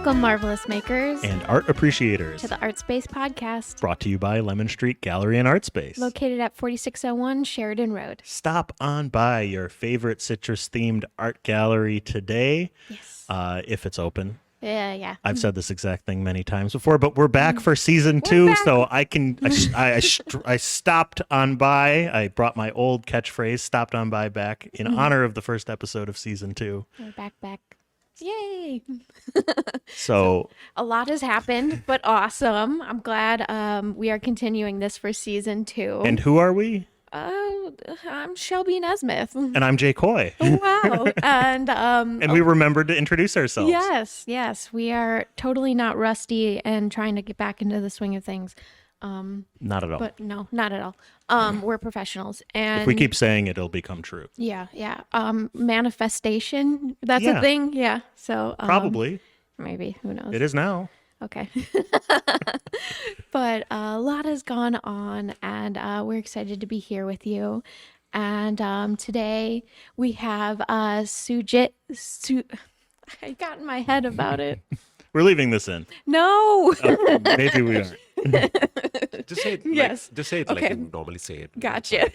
Welcome, marvelous makers, and art appreciators, to the ArtSpace podcast, brought to you by Lemon Street Gallery and ArtSpace, located at 4601 Sheridan Road. Stop on by your favorite citrus-themed art gallery today, Yes. if it's open. Yeah. I've said this exact thing many times before, but we're back for season 2, back. so I stopped on by. I brought my old catchphrase, stopped on by back in honor of the first episode of season 2. We're back. Yay! So A lot has happened, but awesome. I'm glad we are continuing this for season 2. And who are we? I'm Shelby Nesmith. And I'm Jake Hoy. Wow. And And we remembered to introduce ourselves. Yes. We are totally not rusty and trying to get back into the swing of things. Not at all. But no, not at all. We're professionals. And If we keep saying it, it'll become true. Yeah. Manifestation, that's a thing. Yeah. So Probably. maybe, who knows? It is now. Okay. But a lot has gone on, and we're excited to be here with you. And today we have I got in my head about it. We're leaving this in. No. Maybe we aren't. Just say it. Yes. Just say it Okay. like you normally say it. Gotcha.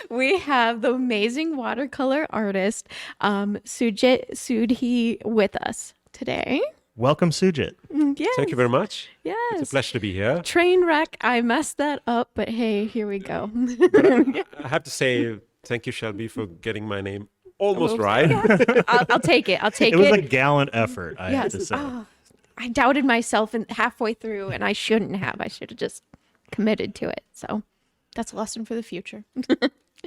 We have the amazing watercolor artist, Sujit Sudhi, with us today. Welcome, Sujit. Yes. Thank you very much. Yes. It's a pleasure to be here. Train wreck. I messed that up, but hey, here we go. I have to say thank you, Shelby, for getting my name almost right. I'll take it. It was a gallant effort, I have to Yes. say. I doubted myself halfway through, and I shouldn't have. I should have just committed to it. So that's a lesson for the future.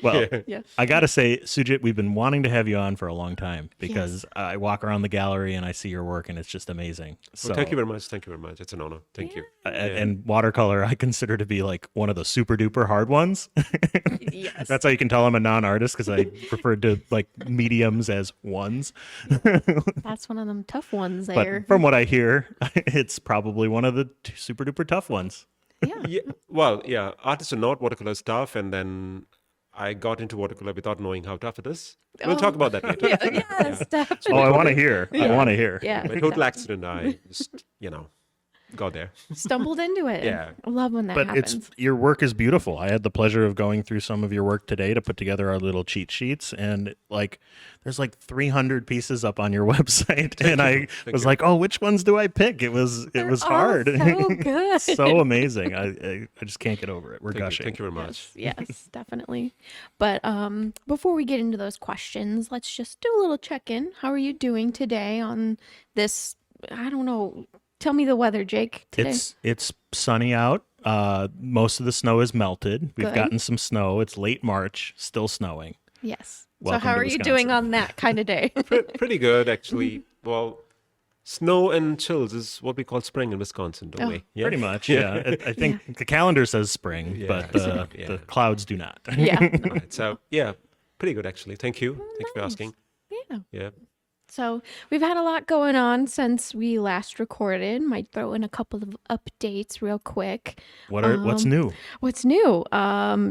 Well, Yeah. I got to say, Sujit, we've been wanting to have you on for a long time because I walk around the gallery and I see your work and it's just amazing. So, Well, thank you very much. Thank you very much. It's an honor. Thank you. And watercolor, I consider to be like one of the super duper hard ones. Yes. That's how you can tell I'm a non-artist because I referred to like mediums as ones. That's one of them tough ones But there. from what I hear, it's probably one of the super duper tough ones. Yeah. Well, yeah. Artists are not watercolor stuff, and then I got into watercolor without knowing how tough it is. We'll talk about that later. Yes, definitely. Oh, I want to hear. I want to hear. Yeah. By total accident, I just, got there. Stumbled into it. Yeah. I love when that But happens. your work is beautiful. I had the pleasure of going through some of your work today to put together our little cheat sheets, and there's 300 pieces up on your website, and I was like, oh, which ones do I pick? It was hard. So good. So amazing. I just can't get over it. We're Thank you. gushing. Thank you very much. Yes, definitely. But before we get into those questions, let's just do a little check-in. How are you doing today on this? I don't know. Tell me the weather, Jake, today. It's sunny out. Most of the snow is melted. We've Good. gotten some snow. It's late March, still snowing. Yes. Welcome so how to are you Wisconsin. doing on that kind of day? Pretty good, actually. Well, snow and chills is what we call spring in Wisconsin, don't we? Yeah. Pretty much, yeah. I think the calendar says spring, Yeah. but the clouds do not. Yeah. Right. So, yeah, pretty good, actually. Thank you. Thanks for asking. Yeah. Yeah. So we've had a lot going on since we last recorded. Might throw in a couple of updates real quick. What's new? What's new?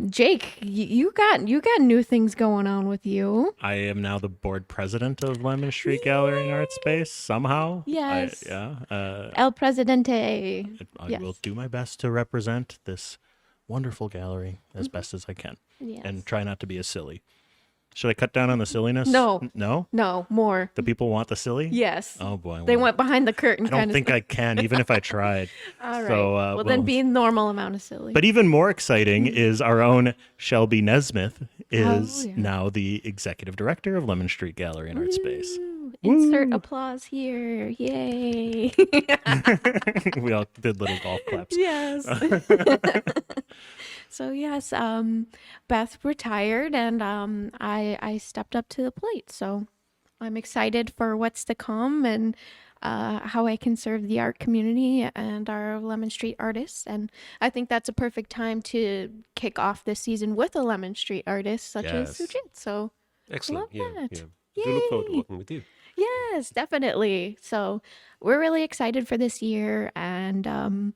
Jake, you got new things going on with you. I am now the board president of Lemon Street Gallery and ArtSpace somehow. Yes. I El Presidente. Yes. will do my best to represent this wonderful gallery as best as I can Yes. and try not to be a silly. Should I cut down on the silliness? No. No? No, more. The people want the silly? Yes. Oh, boy. They well, went behind the curtain I don't kind of think I can, even if I tried. All right. So, well, then be a normal amount of silly. But even more exciting is our own Shelby Nesmith is yeah. now the executive director of Lemon Street Gallery and ArtSpace. Ooh, insert applause here. Yay. We all did little golf claps. Yes. So yes, Beth retired, and I stepped up to the plate. So I'm excited for what's to come and how I can serve the art community and our Lemon Street artists. And I think that's a perfect time to kick off this season with a Lemon Street artist such as Yes. Sujit. So Excellent. Love Yeah. that. Yeah. Do look forward to Yay. working with you. yes, definitely. So we're really excited for this year, and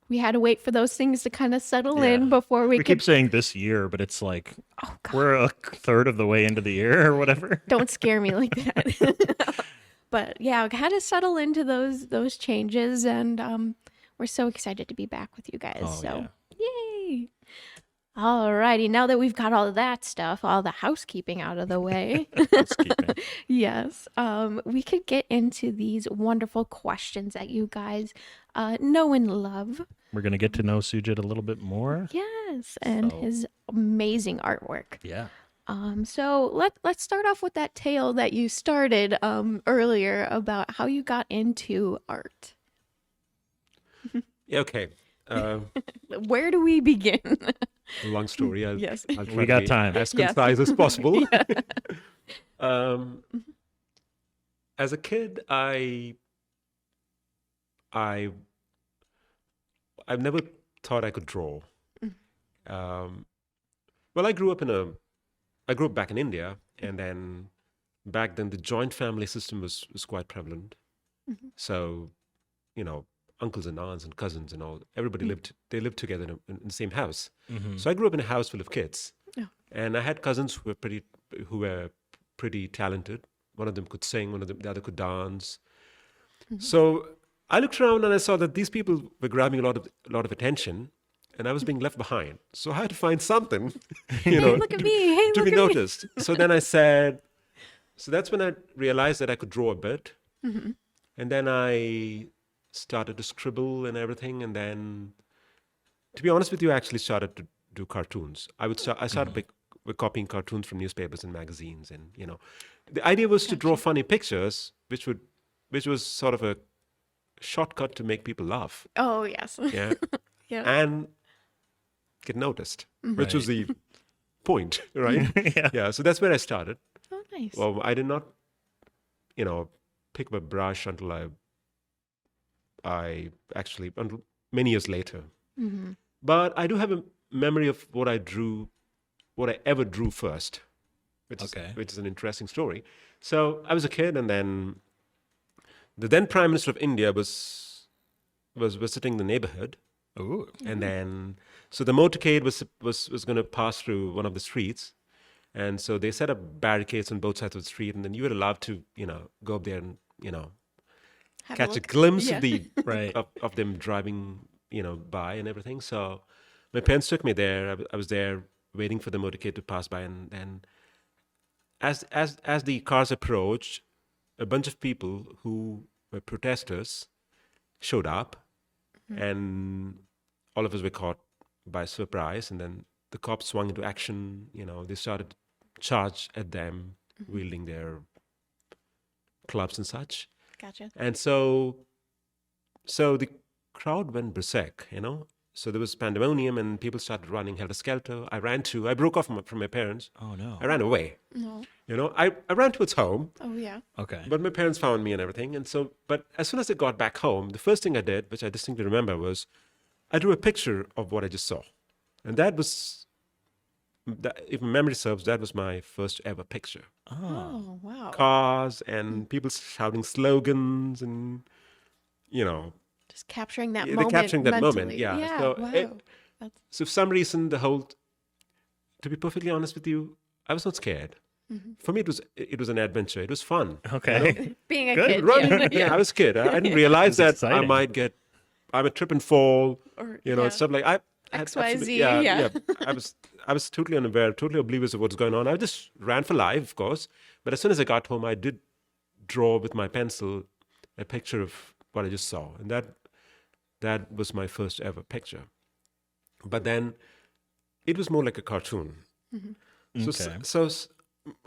we had to wait for those things to kind of settle in Yeah. before we We could. keep saying this year, but it's like Oh God, we're a third of the way into the year or whatever. don't scare me like that. But yeah, kind of settle into those changes, and we're so excited to be back with you guys. Oh, So yay! Alrighty, now that we've got all of that stuff, all the housekeeping out of the way, Housekeeping. yes, we could get into these wonderful questions that you guys know and love. We're going to get to know Sujit a little bit more. Yes, and So- his amazing artwork. Yeah. So let's start off with that tale that you started earlier about how you got into art. Yeah, okay. Where do we begin? Long story. Yes. I'll try We to got be time. as Yes. concise as possible. As a kid, I've never thought I could draw. Well, I grew up back in India, and then back then the joint family system was quite prevalent. So, uncles and aunts and cousins and all, everybody lived together in the same house. So I grew up in a house full of kids. Oh. And I had cousins who were pretty talented. One of them could sing, the other could dance. So I looked around and I saw that these people were grabbing a lot of attention, and I was being left behind. So I had to find something, Hey, look at me. Hey, to look be at me. noticed. So then I said, so that's when I realized that I could draw a bit. And then I started to scribble and everything. And then, to be honest with you, I actually started to do cartoons. I started with copying cartoons from newspapers and magazines. And, the idea was to draw funny pictures, which was sort of a shortcut to make people laugh. Oh, yes. Yeah. Yeah. And get noticed, which was the point, right? Yeah. So that's where I started. Oh, nice. Well, I did not, pick up a brush until until many years later. But I do have a memory of what I ever drew first, which is an interesting story. So I was a kid, and then the then Prime Minister of India was visiting the neighborhood. Ooh. And then, so the motorcade was going to pass through one of the streets, and so they set up barricades on both sides of the street, and then you were allowed to, go up there and, Have catch a look. glimpse Yeah. of the Right. of them driving, by and everything. So my parents took me there. I was there waiting for the motorcade to pass by, and then as the cars approached, a bunch of people who were protesters showed up, and all of us were caught by surprise. And then the cops swung into action. They started to charge at them, wielding their clubs and such. Gotcha. And so the crowd went berserk. So there was pandemonium, and people started running helter-skelter. I broke off from my parents. Oh, no. I ran away. No. I ran towards home, Oh, yeah. Okay. but my parents found me and everything. And so, but as soon as I got back home, the first thing I did, which I distinctly remember, was I drew a picture of what I just saw. And if my memory serves, that was my first ever picture. Oh, wow. Cars and people shouting slogans and, Just capturing that they're moment. capturing that moment, mentally. yeah. Yeah. So Wow. That's So for some reason, to be perfectly honest with you, I was not scared. For me, it was an adventure. It was fun. Okay. being a Good. kid. Running, Yeah. I was a kid. I didn't realize That's that I exciting. I would trip and fall, Or, stuff like I had XYZ, absolutely- yeah. I was totally unaware, totally oblivious of what's going on. I just ran for life, of course. But as soon as I got home, I did draw with my pencil a picture of what I just saw, and that was my first ever picture. But then it was more like a cartoon. Okay. So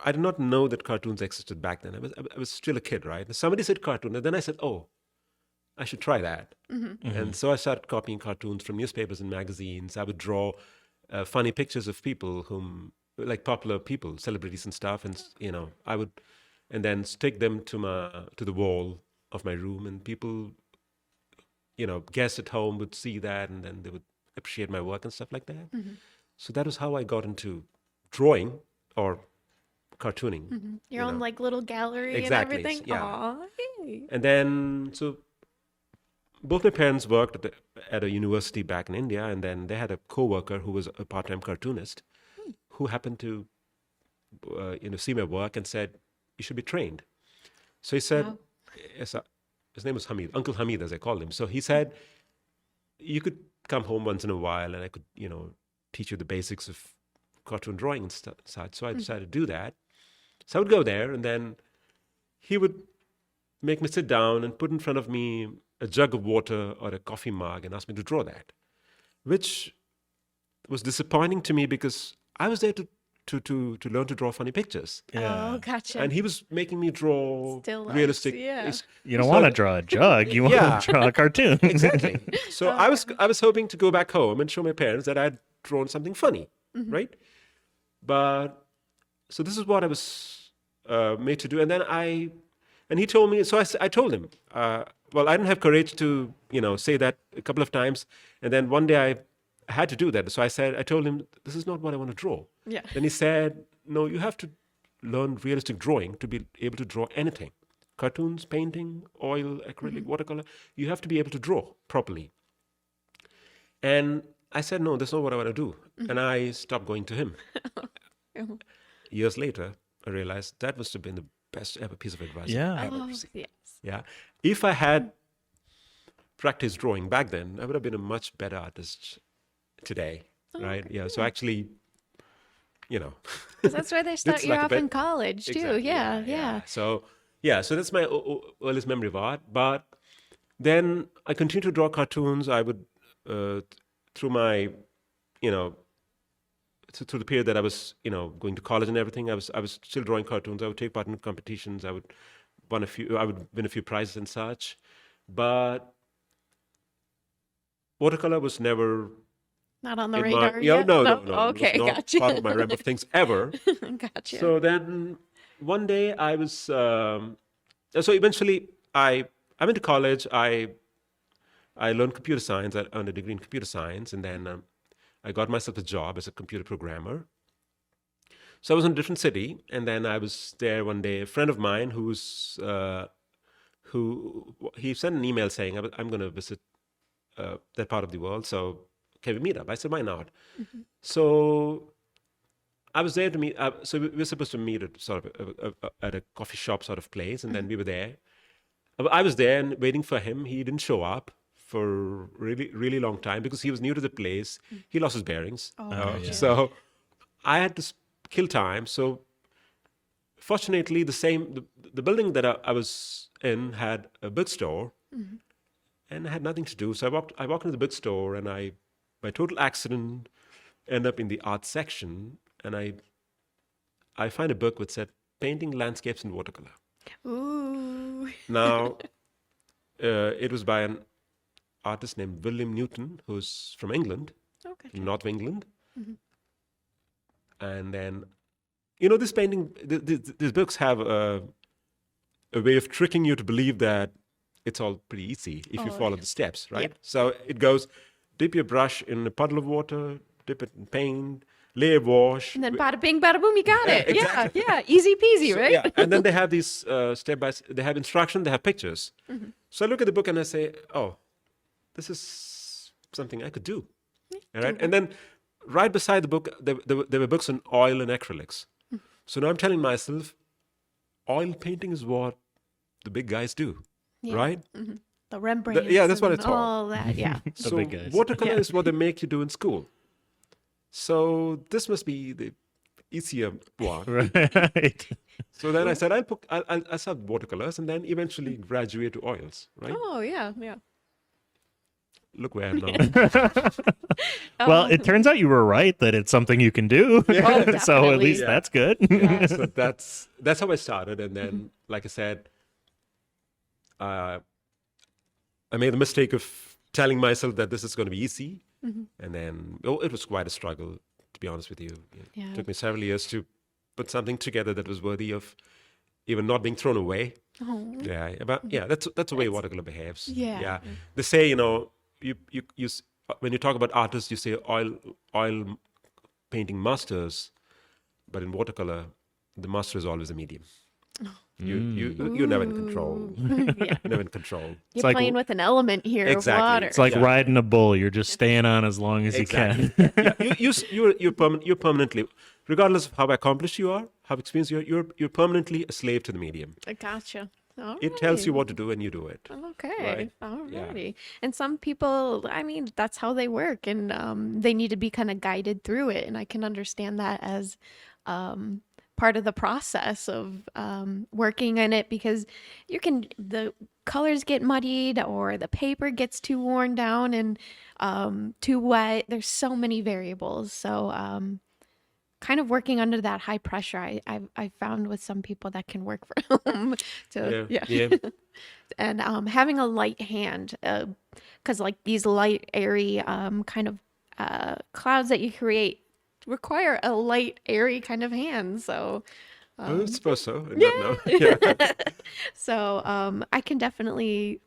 I did not know that cartoons existed back then. I was still a kid, right? Somebody said cartoon, and then I said, oh, I should try that. And so I started copying cartoons from newspapers and magazines. I would draw funny pictures of people like popular people, celebrities and stuff, and I would, and then stick them to the wall of my room, and people, guests at home would see that, and then they would appreciate my work and stuff like that. So that was how I got into drawing or cartooning. Your own like little gallery Exactly, and everything. yeah. Aw, hey. And then, so both my parents worked at a university back in India, and then they had a co-worker who was a part-time cartoonist who happened to, see my work and said, you should be trained. So he said, Wow. his name was Hamid, Uncle Hamid, as I called him. So he said, you could come home once in a while and I could, teach you the basics of cartoon drawing and such. So I decided to do that. So I would go there, and then he would make me sit down and put in front of me a jug of water or a coffee mug and ask me to draw that, which was disappointing to me because I was there to learn to draw funny pictures. Yeah. Oh, gotcha. And he was making me draw Still lives, realistic. yeah. You don't want to draw a jug. You want Yeah. to draw a cartoon. Exactly. So I was hoping to go back home and show my parents that I'd drawn something funny, right? But so this is what I was made to do, and then he told me. So I told him. Well, I didn't have courage to say that a couple of times, and then one day I had to do that. So I told him, this is not what I want to draw. Yeah. Then he said, no, you have to learn realistic drawing to be able to draw anything. Cartoons, painting, oil, acrylic, watercolor. You have to be able to draw properly. And I said, no, that's not what I want to do. And I stopped going to him. Years later, I realized that must have been the best ever piece of advice Yeah. I've ever Oh, received. yes. Yeah. If I had practiced drawing back then, I would have been a much better artist today. Right? okay, Yeah. So actually, 'Cause that's where they start It's you like a off bit- in college too. Exactly, Yeah. So that's my earliest memory of art. But then I continued to draw cartoons. I would through my, through the period that I was, going to college and everything. I was still drawing cartoons. I would take part in competitions. I would win a few prizes and such. But watercolor was never Not on the in radar my, yet? no. Okay, it was not gotcha. part of my realm of things ever. Gotcha. So then one day I was, so eventually I went to college. I learned computer science. I earned a degree in computer science. And then I got myself a job as a computer programmer. So I was in a different city. And then I was there one day. A friend of mine who he sent an email saying, I'm going to visit that part of the world. So can we meet up? I said, why not? So I was there to meet. So we were supposed to meet at sort of at a coffee shop sort of place, and then we were there. I was there and waiting for him. He didn't show up for really, really long time because he was new to the place. He lost his bearings. yeah. So I had to kill time. So fortunately, the building that I was in had a bookstore, and I had nothing to do. So I walked into the bookstore, and by total accident, end up in the art section, and I find a book which said painting landscapes in watercolor. Ooh. Now, it was by an artist named William Newton, who's from England, Okay. North of England. And then, this painting, these books have a way of tricking you to believe that it's all pretty easy if you follow the steps, right? Yeah. So it goes, dip your brush in a puddle of water, dip it in paint, layer wash. And then bada bing, bada boom, you got it. exactly. Yeah. Easy peasy, So, right? yeah, and then they have these they have instruction, they have pictures. So I look at the book and I say, oh, this is something I could do. All right. And then right beside the book, there were books on oil and acrylics. So now I'm telling myself, oil painting is what the big guys do, right? The Rembrandt. that's what it's called. All that, yeah. So big guys. watercolor is what they make you do in school. So this must be the easier one. Right. So then I said, I'll start watercolors and then eventually graduate to oils, right? Oh, yeah. Look where I am now. Well, it turns out you were right that it's something you can do. So at definitely. least that's good. So that's how I started. And then, like I said, I made the mistake of telling myself that this is going to be easy. And then, it was quite a struggle, to be honest with you. Yeah. It took me several years to put something together that was worthy of even not being thrown away. Oh. That's the way watercolor behaves. Yeah. They say, when you talk about artists, you say oil painting masters, but in watercolor, the master is always a medium. You're never in control. Yeah. Never in control. You're like- playing with an element here Exactly. of water. It's like Yeah. riding a bull. You're just staying on as long as you can. You're permanently, regardless of how accomplished you are, how experienced you're permanently a slave to the medium. I gotcha. It tells you Alright. what to do and you do it. Okay. Right. Alrighty. And some people, I mean, that's how they work, and they need to be kind of guided through it. And I can understand that as um, part of the process of working in it, because the colors get muddied or the paper gets too worn down and too wet. There's so many variables. So kind of working under that high pressure, I found with some people that can work for them to Yeah. and having a light hand, because like these light airy kind of clouds that you create require a light airy kind of hand. So I suppose so. I don't know. Yeah. so I can definitely,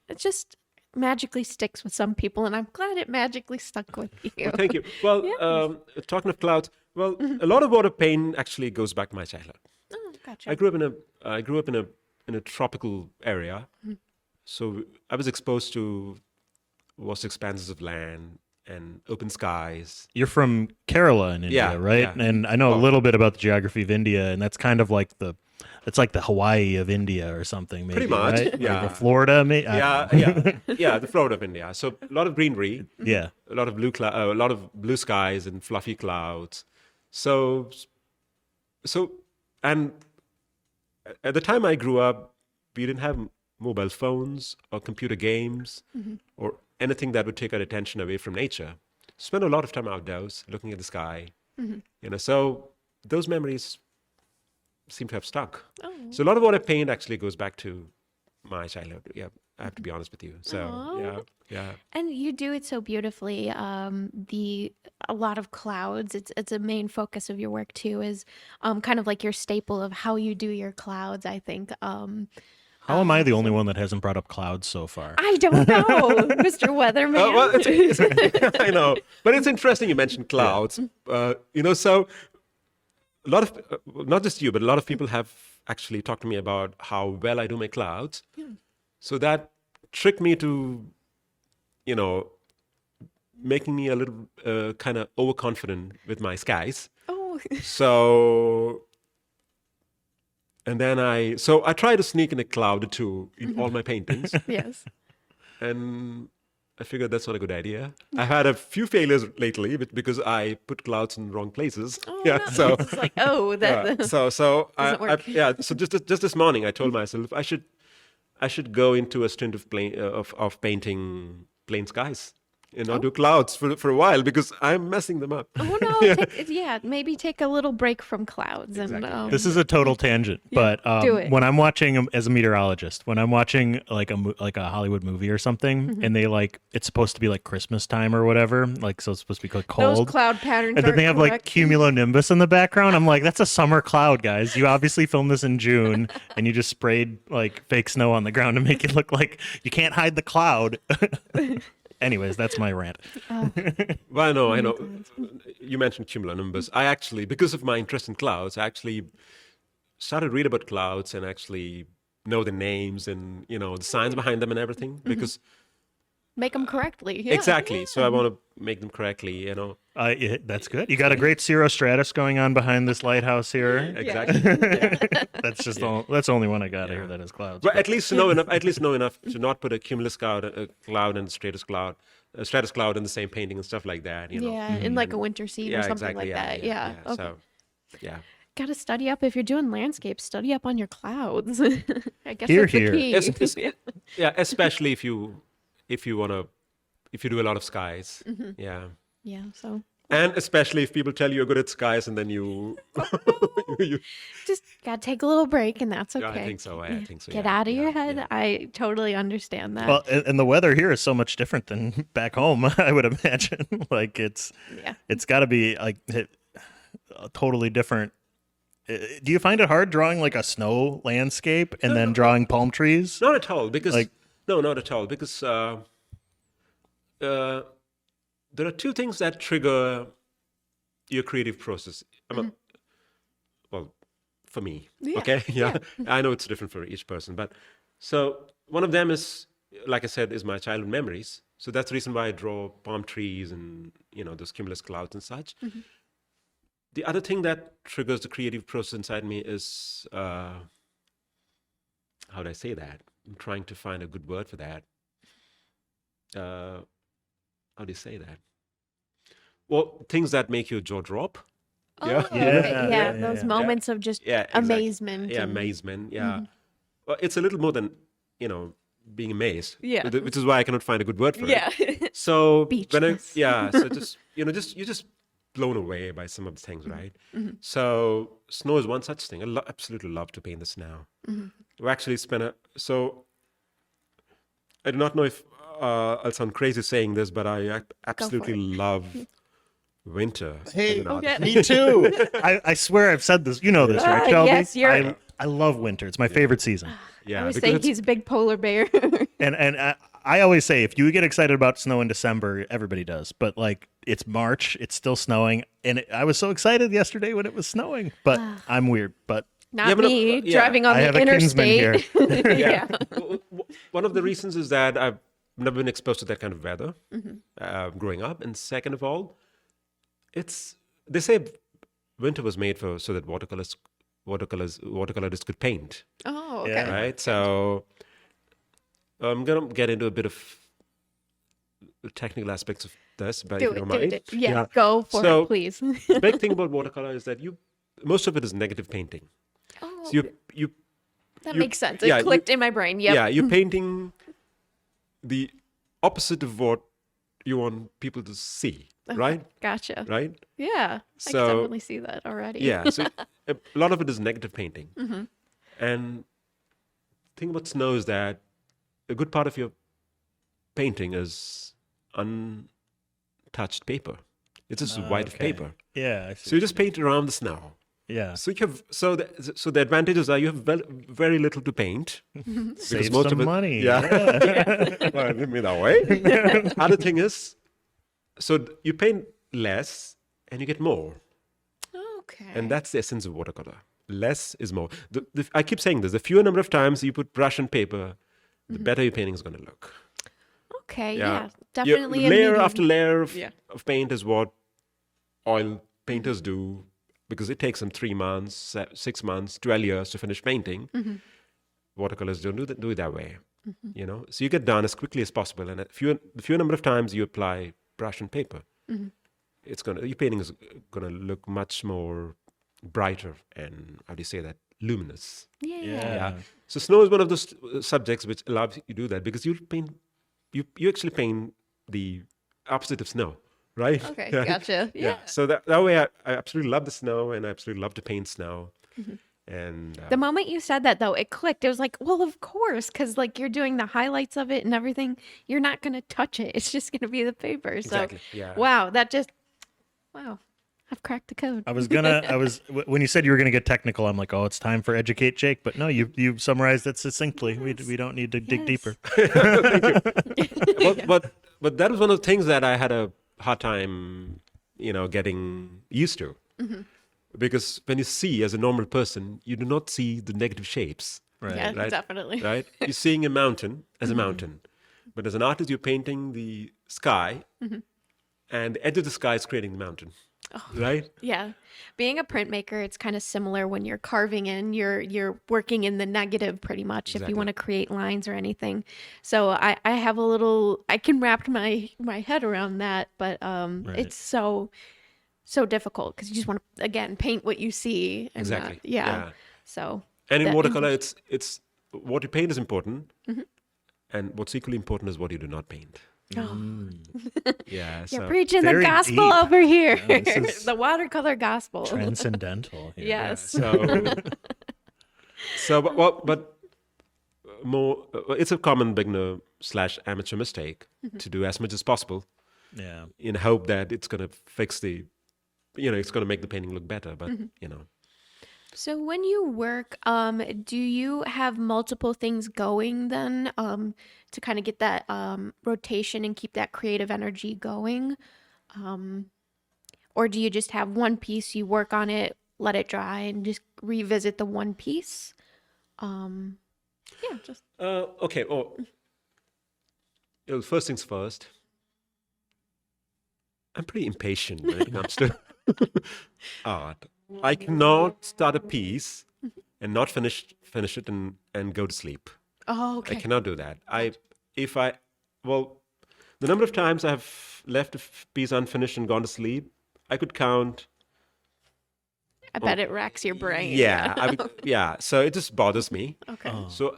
it just magically sticks with some people, and I'm glad it magically stuck with you. Well, thank you. Well, talking of clouds, well, a lot of water paint actually goes back to my childhood. Oh, gotcha. I grew up in a tropical area, so I was exposed to vast expanses of land and open skies. You're from Kerala in India, Yeah, right? yeah. And I know a Oh. little bit about the geography of India, and that's kind of like it's like the Hawaii of India or something, maybe, Pretty much, right? Or yeah. the Florida, maybe. Yeah, the Florida of India. So a lot of greenery, Yeah. a lot of a lot of blue skies and fluffy clouds. So, and at the time I grew up, we didn't have mobile phones or computer games or anything that would take our attention away from nature. Spent a lot of time outdoors, looking at the sky. So those memories seem to have stuck. Oh. So a lot of what I paint actually goes back to my childhood. Yeah, I have to be honest with you. So Aw. yeah. And you do it so beautifully. A lot of clouds. It's a main focus of your work too. Is kind of like your staple of how you do your clouds. I think. How am I the only one that hasn't brought up clouds so far? I don't know, Mr. Weatherman. Well, I know, but it's interesting you mentioned clouds. So a lot of not just you, but a lot of people have actually talked to me about how well I do my clouds. So that tricked me to, making me a little kind of overconfident with my skies. Oh, So, and then I try to sneak in a cloud or two in all my paintings, yes. and I figured that's not a good idea. I've had a few failures lately because I put clouds in wrong places. Oh, Yeah, no. so It's like, oh, that. so Doesn't work. so just this morning I told myself I should go into a stint of painting plain skies and not do clouds for a while because I'm messing them up. Oh no! Maybe take a little break from clouds and. Exactly. This is a total tangent, but do it. when I'm watching as a meteorologist, when I'm watching like a Hollywood movie or something, and they it's supposed to be like Christmas time or whatever, so it's supposed to be like those cold, cloud patterns. and then they have like correct. cumulonimbus in the background. I'm like, that's a summer cloud, guys. You obviously filmed this in June, and you just sprayed like fake snow on the ground to make it look like you can't hide the cloud. Anyways, that's my rant. Well, no, I know. You mentioned cumulonimbus. I actually, because of my interest in clouds, I actually started read about clouds and actually know the names and the science behind them and everything. Because Make them correctly. Yeah. exactly, so I want to make them correctly. That's good. You got a great cirrostratus going on behind this lighthouse here. Exactly. That's just that's the only one I got here that has clouds. But at least know enough. At least know enough to not put a cumulus cloud, and stratus cloud in the same painting and stuff like that. Yeah, in like a winter scene or something like that. Yeah. Okay. So, yeah. Gotta study up if you're doing landscapes. Study up on your clouds. I guess Here, that's the here. key. Yeah, especially if you do a lot of skies. Yeah. Yeah. So And especially if people tell you you're good at skies and then you, you just gotta take a little break, and that's okay. Yeah, I think so. I think so. Get yeah, out of your yeah, head. yeah. I totally understand that. Well, and the weather here is so much different than back home. I would imagine, it's got to be like a totally different. Do you find it hard drawing like a snow landscape and then drawing palm trees? Not at all, because Like- no, not at all, because there are two things that trigger your creative process. Well, for me, Yeah, okay, yeah. I know it's different for each person, but so one of them is, like I said, is my childhood memories. So that's the reason why I draw palm trees and those cumulus clouds and such. The other thing that triggers the creative process inside me is how do I say that? I'm trying to find a good word for that. How do you say that? Well, things that make your jaw drop. Oh, Yeah. okay. Yeah, Yeah, yeah, those yeah. moments of just Yeah, exactly. amazement. Yeah, and- amazement. Yeah. Well, it's a little more than, being amazed. Yeah. Which is why I cannot find a good word for Yeah. it. So Speechless. so just you're just blown away by some of the things, right? So snow is one such thing. I absolutely love to paint the snow. We actually so I do not know if I'll sound crazy saying this, but I absolutely it. love winter. Hey, as an artist. Okay. me too. I swear I've said this. You know this, right, Shelby? yes, you're- I love winter. It's my favorite season. Yeah, I always because say it's- he's a big polar bear. And I always say if you get excited about snow in December, everybody does. But like it's March, it's still snowing, and I was so excited yesterday when it was snowing. But I'm weird. But Not Yeah, but, me, yeah. driving on I the have a kinsman interstate. yeah. One of the reasons is that I've never been exposed to that kind of weather growing up, and second of all, they say winter was made so that watercolorists could paint, Oh, okay. Yeah. right? So I'm gonna get into a bit of the technical aspects of this, but Do if you it, don't do mind, it. Yeah, go for So- it, please. the big thing about watercolor is that most of it is negative painting. Oh, So you that you- makes sense. yeah, It clicked in my brain. Yep. Yeah, you're painting the opposite of what you want people to see, right? Gotcha. Right? Yeah. I So- can definitely see that already. Yeah. So a lot of it is negative painting. And the thing about snow is that a good part of your painting is untouched paper. It's just white of okay. paper. yeah, I see. So you just paint around the snow. yeah, So you have so the advantages are you have very little to paint. save most some of it- money. Yeah. Well, I didn't mean that way. Other thing is, so you paint less and you get more. Okay. And that's the essence of watercolor. Less is more. I keep saying this. The fewer number of times you put brush and paper, the better your painting is going to look. Okay. Yeah. Yeah. Definitely. a Layer medium. after layer of, Yeah. of paint is what oil painters do because it takes them 3 months, 6 months, 12 years to finish painting. Watercolors don't do it that way. So you get done as quickly as possible, and the fewer number of times you apply brush and paper, your painting is gonna look much more brighter and how do you say that, luminous. Yeah. Yeah. So snow is one of those subjects which allows you to do that because you actually paint the opposite of snow, right? Okay. Yeah. Gotcha. Yeah. So that way I absolutely love the snow and I absolutely love to paint snow. And The moment you said that, though, it clicked. It was like, well, of course, because like you're doing the highlights of it and everything. You're not going to touch it. It's just going to be the paper. So, Exactly, yeah. wow, wow, I've cracked the code. When you said you were gonna get technical, I'm like, oh, it's time for Educate Jake. But no, you summarized it succinctly. We don't need to dig Yes. deeper. but that was one of the things that I had a hard time, getting used to. Because when you see as a normal person, you do not see the negative shapes, Right. Yeah, right? definitely. right? You're seeing a mountain as a mountain. But as an artist, you're painting the sky, and the edge of the sky is creating the mountain, right? Yeah. Being a printmaker, it's kind of similar when you're carving in, you're working in the negative pretty much if you Exactly. want to create lines or anything. So I have I can wrap my head around that, but it's so difficult because you just want to, again, paint what you see. And Exactly. not- yeah. So. And in that watercolor, it's what you paint is important, and what's equally important is what you do not paint. Oh, Yeah. you're So preaching the very gospel deep. over here. Yeah, this is the watercolor gospel. Transcendental. here. Yes. so but more it's a common beginner / amateur mistake to do as much as possible Yeah. in hope that it's going to fix it's going to make the painting look better, but So when you work, do you have multiple things going then to kind of get that rotation and keep that creative energy going? Or do you just have one piece, you work on it, let it dry, and just revisit the one piece? Yeah, just okay. First things first, I'm pretty impatient when it comes to art. I cannot start a piece and not finish it and go to sleep. Oh, okay. I cannot do that. The number of times I have left a piece unfinished and gone to sleep, I could count. I bet it racks your brain. Yeah, so it just bothers me. Okay. So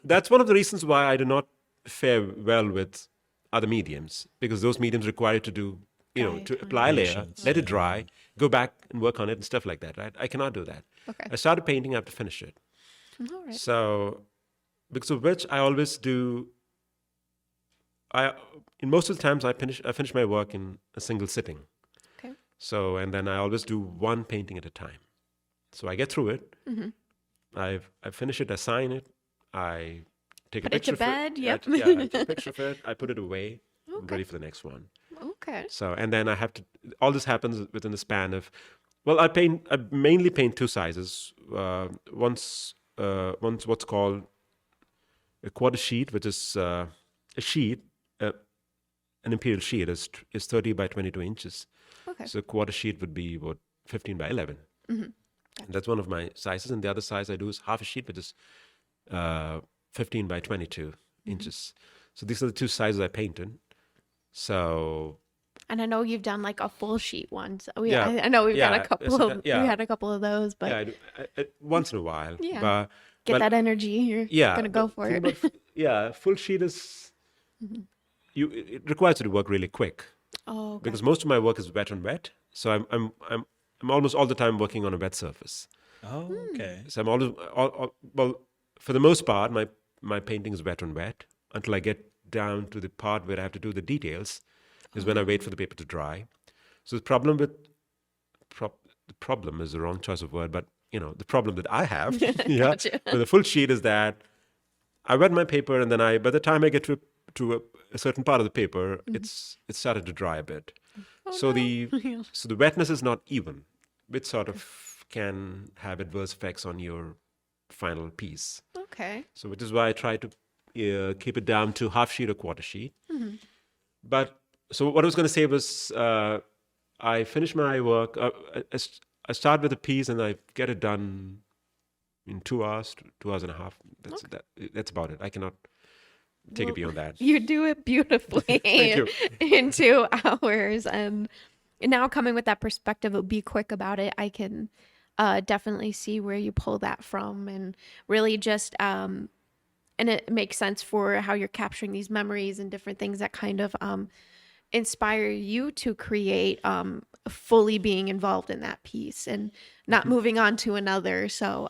that's one of the reasons why I do not fare well with other mediums, because those mediums require you to do, to apply a layer, let it dry, go back and work on it and stuff like that, right? I cannot do that. Okay. I started painting, I have to finish it. All right. So, because of which I always do, in most of the times I finish my work in a single sitting. Okay. So, and then I always do one painting at a time. So I get through it. Mm-hmm. I finish it, I sign it, I take a Put it to picture bed, of it. yep. I take a picture of it, I put it away, I'm Okay. ready for the next one. Okay. So, and then I have to, all this happens within the span of, I mainly paint two sizes. Once what's called a quarter sheet, which is a sheet, an imperial sheet is 30 by 22 inches. Okay. So a quarter sheet would be 15 by 11. Mm-hmm. And that's one of my sizes. And the other size I do is half a sheet, which is 15 by 22 inches. So these are the two sizes I painted. So. And I know you've done like a full sheet one. So Yeah. I know we've got a Yeah, couple so of, yeah. we had a couple of those, but Yeah, I do. Once in a while. Yeah. But get that energy. You're going to go but for thing it. about full sheet is, it requires you to work really quick. Oh, okay. Because most of my work is wet on wet. So I'm almost all the time working on a wet surface. Oh, okay. So I'm always, for the most part, my painting is wet on wet until I get down to the part where I have to do the details, is when I wait for the paper to dry. So the problem is the wrong choice of word, but the problem that I have Gotcha. with a full sheet is that I wet my paper, and then by the time I get to a certain part of the paper, it's started to dry a bit. So the wetness is not even, which sort of can have adverse effects on your final piece. Okay. So which is why I try to keep it down to half sheet or quarter sheet. Mm-hmm. But so what I was going to say was, I finish my work. I start with a piece and I get it done in 2 hours, 2 hours and a half. That's about it. I cannot take it beyond that. You do it beautifully Thank you. in 2 hours. And now coming with that perspective of be quick about it, I can definitely see where you pull that from, and really just, and it makes sense for how you're capturing these memories and different things that kind of inspire you to create, fully being involved in that piece and not moving on to another. So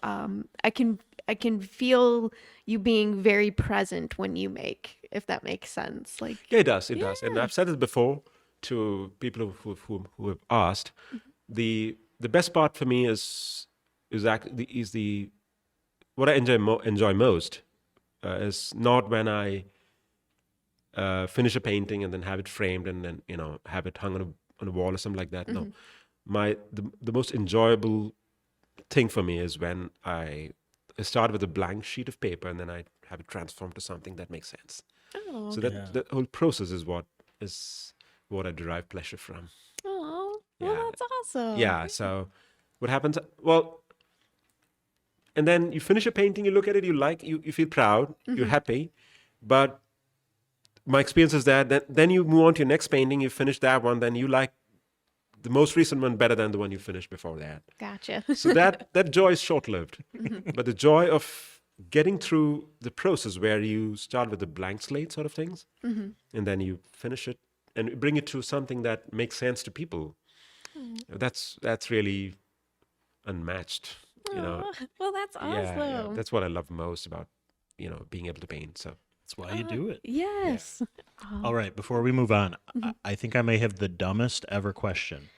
I can feel you being very present when you make, if that makes sense. Like, Yeah, it does. It does. And I've said it before to people who have asked. The best part for me is what I enjoy most is not when I finish a painting and then have it framed and then have it hung on a wall or something like that. No, the most enjoyable thing for me is when I start with a blank sheet of paper and then I have it transformed to something that makes sense. oh, So that whole process is what I derive pleasure from. oh, well, Yeah. that's awesome. Yeah. So what happens? Well, and then you finish a painting, you look at it, you feel proud, you're happy, but my experience is that then you move on to your next painting, you finish that one, then you like the most recent one better than the one you finished before that. Gotcha. So that joy is short-lived. But the joy of getting through the process where you start with a blank slate sort of things, and then you finish it and bring it to something that makes sense to people, that's really unmatched. Aw, well, that's awesome. Yeah, that's what I love most about being able to paint. So That's why you do it. Yes. All right, before we move on, I think I may have the dumbest ever question.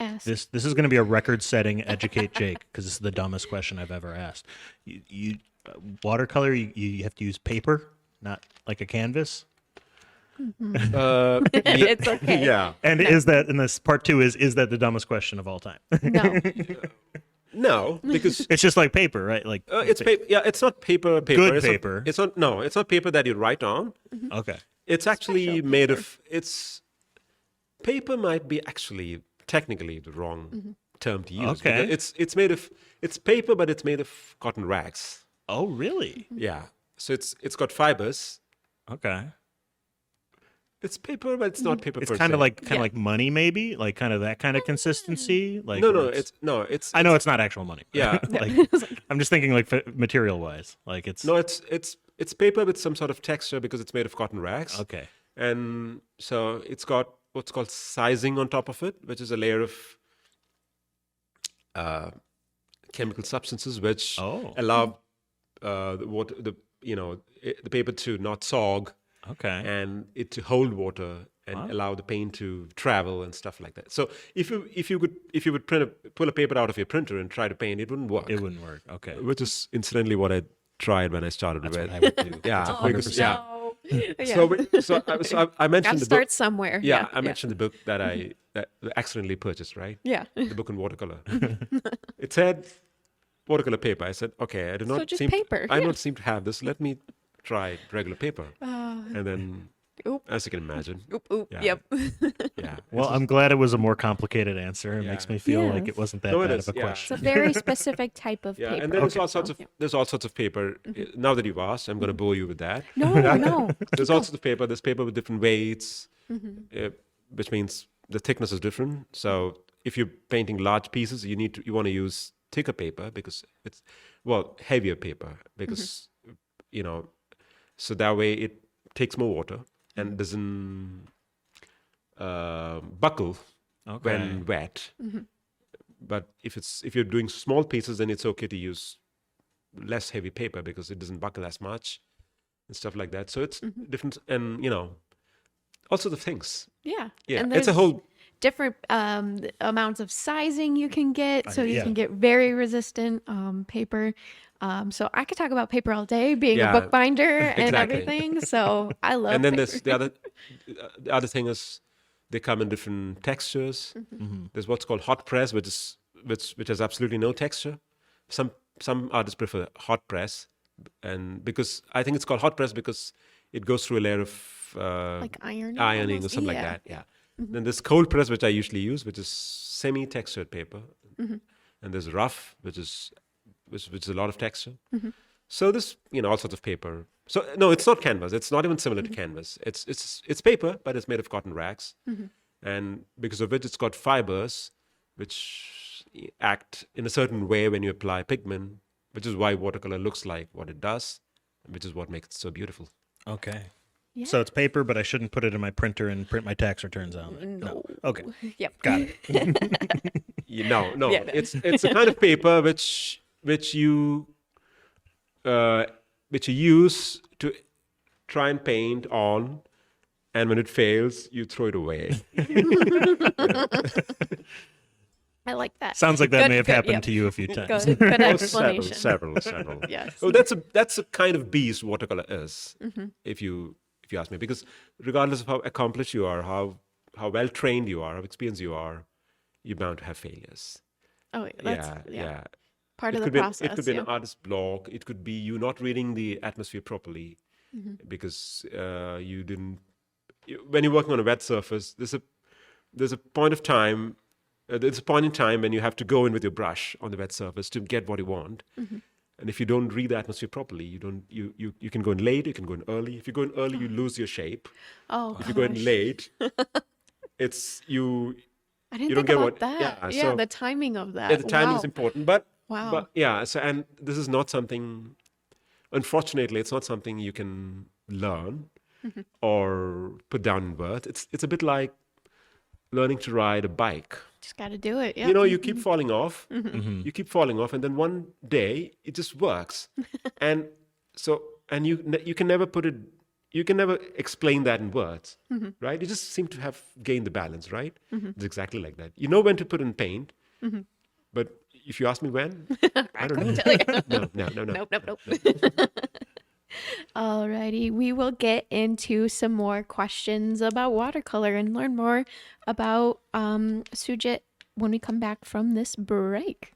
Ask. This is going to be a record-setting Educate Jake, because this is the dumbest question I've ever asked. You watercolor, you have to use paper, not like a canvas. It's okay. yeah, And is that, and this part two is that the dumbest question of all time? No. no, because It's just like paper, right? Like it's paper. Yeah, it's not paper. Good It's paper. It's not paper that you write on. okay. It's actually Special made paper. of. It's paper might be actually technically the wrong term to use. Okay. Because it's paper, but it's made of cotton rags. Oh, really? Yeah. So it's got fibers. Okay. It's paper, but it's not paper. It's per kind of se. like money, maybe, like kind of that kind of consistency. Like no, where it's I know it's not actual money. Yeah. Like, I'm just thinking like material wise. Like it's no, it's paper with some sort of texture because it's made of cotton rags. okay. And so it's got what's called sizing on top of it, which is a layer of chemical substances which allow the paper to not sog Okay. and it to hold water and allow the paint to travel and stuff like that. So if you would pull a paper out of your printer and try to paint, it wouldn't work. It wouldn't work. Okay. Which is incidentally what I tried when I started That's with. what I would do. Yeah, That's because 100%. No. Yeah. So I mentioned Gotta the start book. somewhere. Yeah, I mentioned the book that I accidentally purchased, right? Yeah. The book in watercolor. It said watercolor paper. I said, okay, I do not just seem paper, I yeah. don't seem to have this. Let me try regular paper. And then, Oop. as you can imagine, Oop, oop. Yeah. Yep. yeah. Well, I'm glad it was a more complicated answer. It Yeah. makes me feel Yeah. like it wasn't that No, it bad is, of a yeah. It's a question. very specific type of Yeah, paper. and then there's Okay. all sorts of Yeah. there's all sorts of paper. Now that you've asked, I'm going to bore you with that. No, no. There's all sorts of paper. There's paper with different weights, which means the thickness is different. So if you're painting large pieces, you want to use thicker paper because it's heavier paper because so that way it takes more water and doesn't buckle Okay. when wet. But if you're doing small pieces, then it's okay to use less heavy paper because it doesn't buckle as much and stuff like that. So it's different, and all sorts of things. Yeah. Yeah, And it's a there's whole. different amounts of sizing you can get. So you yeah. can get very resistant paper. So I could talk about paper all day, being Yeah, a bookbinder and exactly. everything. So I love And then paper. there's the other thing is they come in different textures. There's what's called hot press, which has absolutely no texture. Some artists prefer hot press, and because I think it's called hot press because it goes through a layer of like ironing or almost. something like that. Yeah. Then there's cold press, which I usually use, which is semi-textured paper, and there's rough, which is a lot of texture. So there's all sorts of paper. So no, it's not canvas. It's not even similar to canvas. It's paper, but it's made of cotton rags, and because of it, it's got fibers, which act in a certain way when you apply pigment, which is why watercolor looks like what it does, which is what makes it so beautiful. Okay. Yeah. So it's paper, but I shouldn't put it in my printer and print my tax returns on it. No. Okay. Yep. Got it. No, Yeah, no. it's a kind of paper which you use to try and paint on, and when it fails, you throw it away. I like that. Sounds like that Good, may have good, happened yep. to you a few times. Good, good Oh, explanation. several. Yes. Oh, that's a kind of beast watercolor is, if you ask me, because regardless of how accomplished you are, how well trained you are, how experienced you are, you're bound to have failures. Oh, that's Yeah. part It of the could be process. it could be yeah. an artist's block. It could be you not reading the atmosphere properly because you didn't. When you're working on a wet surface, there's a point of time. There's a point in time when you have to go in with your brush on the wet surface to get what you want. And if you don't read the atmosphere properly, you can go in late, you can go in early. If you go in early, you lose your shape. Oh, If you go in gosh. late, it's you. I didn't you don't think get about what- that. yeah, Yeah, so- the timing of that. Yeah, the timing is Wow. important, but Wow. but yeah. So and this is not something. Unfortunately, it's not something you can learn or put down in words. It's a bit like learning to ride a bike. Just got to do it. Yeah. You keep falling off. You keep falling off, and then one day it just works. and you can never put it. You can never explain that in words, right? You just seem to have gained the balance, right? It's exactly like that. You know when to put in paint, but if you ask me when, I don't know. Tell you. No. Nope. Alrighty, we will get into some more questions about watercolor and learn more about Sujit when we come back from this break.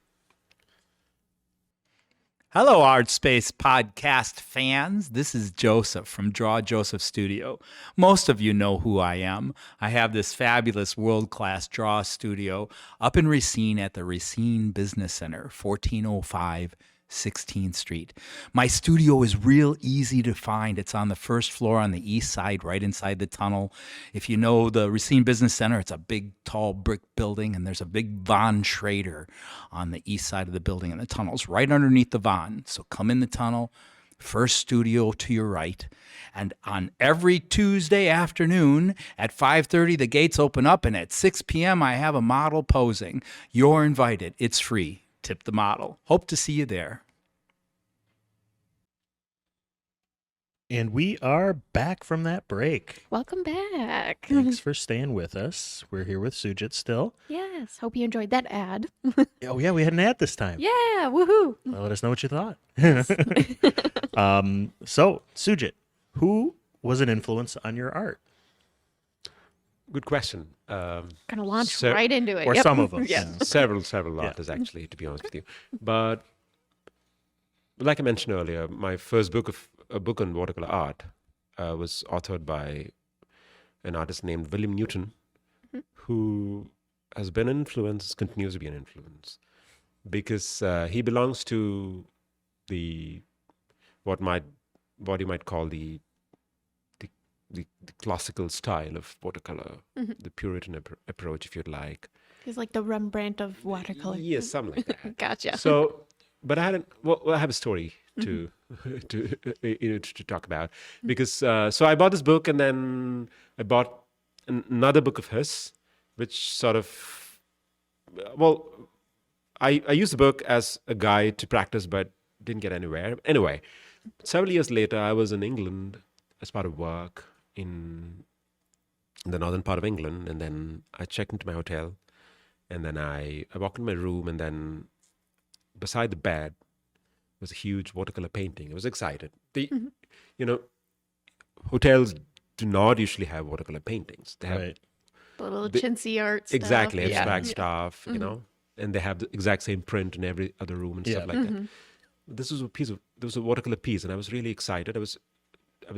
Hello, ArtSpace podcast fans. This is Joseph from Draw Joseph Studio. Most of you know who I am. I have this fabulous world-class draw studio up in Racine at the Racine Business Center, 1405 16th Street. My studio is real easy to find. It's on the first floor on the east side, right inside the tunnel. If you know the Racine Business Center, it's a big, tall brick building, and there's a big Von Schrader on the east side of the building, and the tunnel's right underneath the Von. So come in the tunnel, first studio to your right. And on every Tuesday afternoon at 5:30, the gates open up, and at 6 p.m., I have a model posing. You're invited. It's free. Tip the model. Hope to see you there. And we are back from that break. Welcome back. Thanks for staying with us. We're here with Sujit still. Yes. Hope you enjoyed that ad. Oh, yeah, we had an ad this time. Yeah. Woohoo. Well, let us know what you thought. So, Sujit, who was an influence on your art? Good question. Gonna launch So- right into it. Or Yep. some of them. Yeah. Several artists, actually, to be honest with you. But like I mentioned earlier, my first a book on watercolor art was authored by an artist named William Newton, who has been an influence, continues to be an influence, because he belongs to what you might call the classical style of watercolor, the Puritan approach, if you'd like. He's like the Rembrandt of watercolor. Yes, something like that. Gotcha. So, but I have a story to to talk about, because so I bought this book, and then I bought another book of his, which sort of, I used the book as a guide to practice, but didn't get anywhere. Anyway, several years later, I was in England as part of work in the northern part of England, and then I checked into my hotel, and then I walked in my room, and then beside the bed was a huge watercolor painting. I was excited. Hotels do not usually have watercolor paintings. They have Right. The little the- chintzy art stuff. exactly Yeah. abstract stuff, and they have the exact same print in every other room and stuff like that. This was a watercolor piece, and I was really excited. I was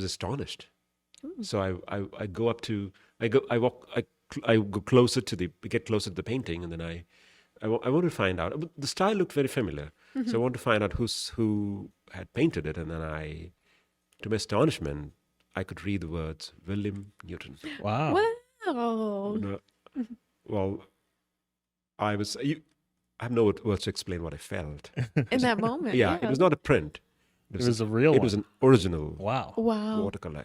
astonished. So I go closer to the painting, and then I wanted to find out. The style looked very familiar, so I wanted to find out who had painted it, and then to my astonishment, I could read the words William Newton. Wow. Wow. Well, I have no words to explain what I felt. In that moment. Yeah, it was not a print. It was a real It was one. an original Wow. Wow. watercolor.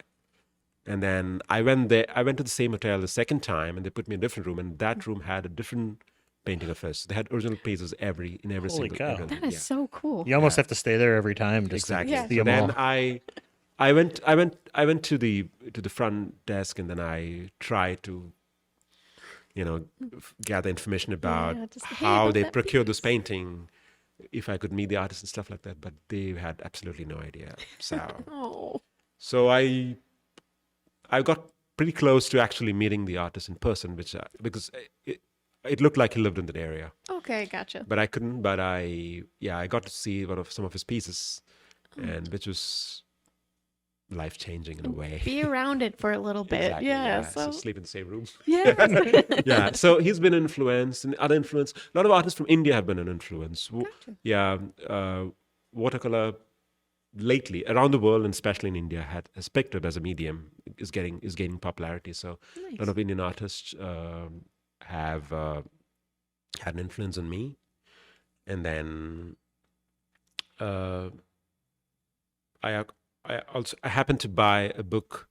And then I went there. I went to the same hotel the second time, and they put me in a different room, and that room had a different painting of his. They had original pieces in every Holy single. cow. every- That is yeah. so cool. You almost have to stay there every time just Exactly. to Yeah. see So them then all. I went to the front desk, and then I tried to, gather information about Yeah, just, hey, how what's they that procured this piece? painting, if I could meet the artist and stuff like that. But they had absolutely no idea. Oh. So I got pretty close to actually meeting the artist in person, because it looked like he lived in that area, Okay, gotcha. but I couldn't. But I got to see some of his pieces, and which was life changing in a way. Be around it for a little bit. Exactly, Yeah. So So, sleep in the same room. yeah. Yeah. So he's been influenced, and other influence. A lot of artists from India have been an influence. Yeah. Watercolor lately around the world, and especially in India, has picked up as a medium, is gaining popularity. So a lot of Indian artists have had an influence on me, and then I happened to buy a book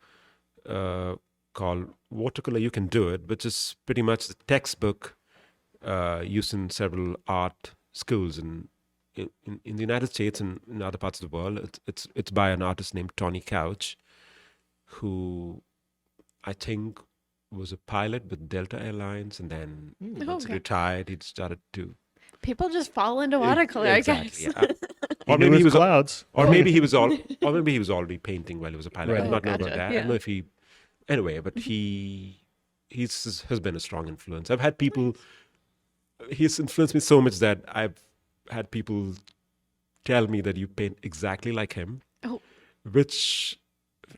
called Watercolor You Can Do It, which is pretty much the textbook used in several art schools in the United States and in other parts of the world. It's by an artist named Tony Couch, who I think was a pilot with Delta Airlines, and then once he Okay. retired, he started to People just fall into watercolor, I guess. Exactly, yeah. Or maybe he was clouds. Or maybe he was already painting while he was a pilot. Right. I'm not know Gotcha, about that. I yeah. don't know if he. Anyway, but he has been a strong influence. I've had people. He's influenced me so much that I've had people tell me that you paint exactly like him, Oh. which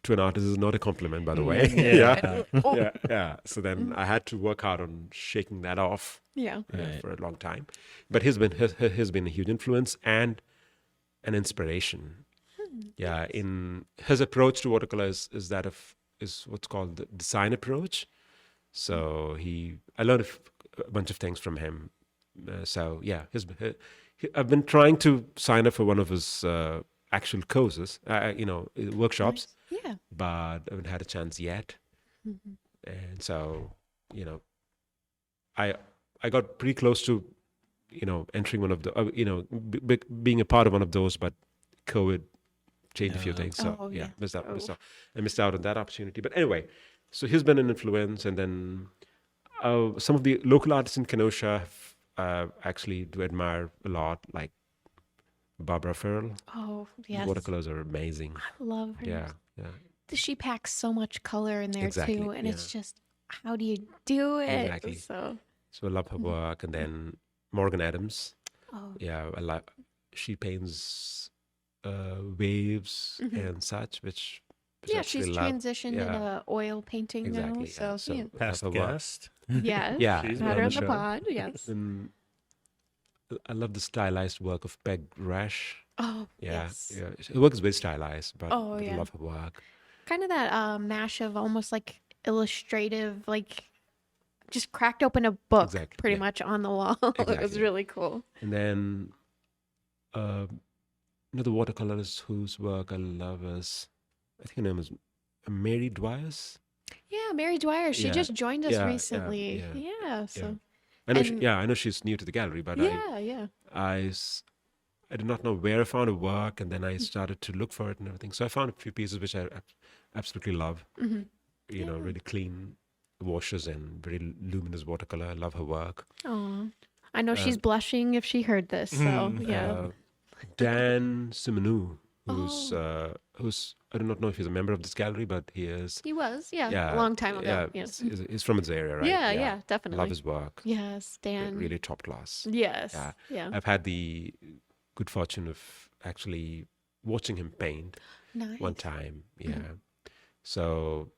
to an artist is not a compliment, by the way. Yeah. Yeah. So then I had to work hard on shaking that off Yeah. Right. for a long time. But he's been a huge influence and an inspiration. Yeah, in his approach to watercolor is what's called the design approach. So I learned a bunch of things from him. So yeah, I've been trying to sign up for one of his actual courses, workshops, Yeah. but I haven't had a chance yet. And so, I got pretty close to, entering one of the, being a part of one of those, but COVID changed a few things. So Oh, yeah. missed out. Oh. I missed out on that opportunity. But anyway, so he's been an influence, and then some of the local artists in Kenosha actually do admire a lot, like Barbara Farrell. Oh, yes. Watercolors are amazing. I love her. Yeah. She packs so much color in there Exactly, too, and it's yeah. just, how do you do it? Exactly. So, So I love her work. And then Morgan Adams. oh, Yeah, she paints waves and such, which yeah, actually she's love. transitioned Yeah. into oil painting Exactly. now. So, So yeah. Past love her work. guest. Yes. Yeah. She's Had been her on on the the show. pod. Yes. And I love the stylized work of Peg Rash. Oh, Yeah, yes. yeah. Her work is very stylized, but Oh, I yeah. love her work. Kind of that mash of almost like illustrative, like just cracked open a book Exactly, pretty yeah. much on the wall. It was Exactly. really cool. And then another watercolorist whose work I love is, I think her name is Mary Dwyers. Yeah, Mary Dwyer. She Yeah, just joined us yeah, yeah, recently. yeah, Yeah. So, I know. And- I know she's new to the gallery, but yeah. I did not know where I found her work, and then I started to look for it and everything. So I found a few pieces which I absolutely love. Mm-hmm. Really clean washes and very luminous watercolor. I love her work. Oh, I know she's blushing if she heard this. So, yeah. Dan Simonou, Oh. who's I do not know if he's a member of this gallery, but he is. He was. Yeah. Yeah, A long time ago. Yeah, Yes. he's from this area, right? Yeah, definitely. Love his work. Yes, Dan. Really top class. Yes. Yeah. Yeah. I've had the good fortune of actually watching him paint Nice. one time. Yeah. So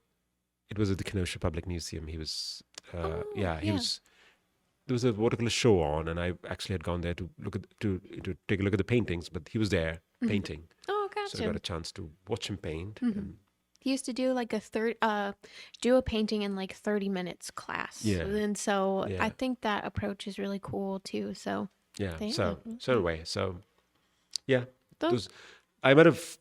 it was at the Kenosha Public Museum. He was, he yeah. was. There was a watercolor show on, and I actually had gone there to look at to take a look at the paintings. But he was there painting, Oh, so I gotcha. got a chance to watch him paint. And He used to do like do a painting in like 30 minutes class. Yeah. And so Yeah. I think that approach is really cool too. So, yeah, Thank so you. anyway, yeah, Those- I might have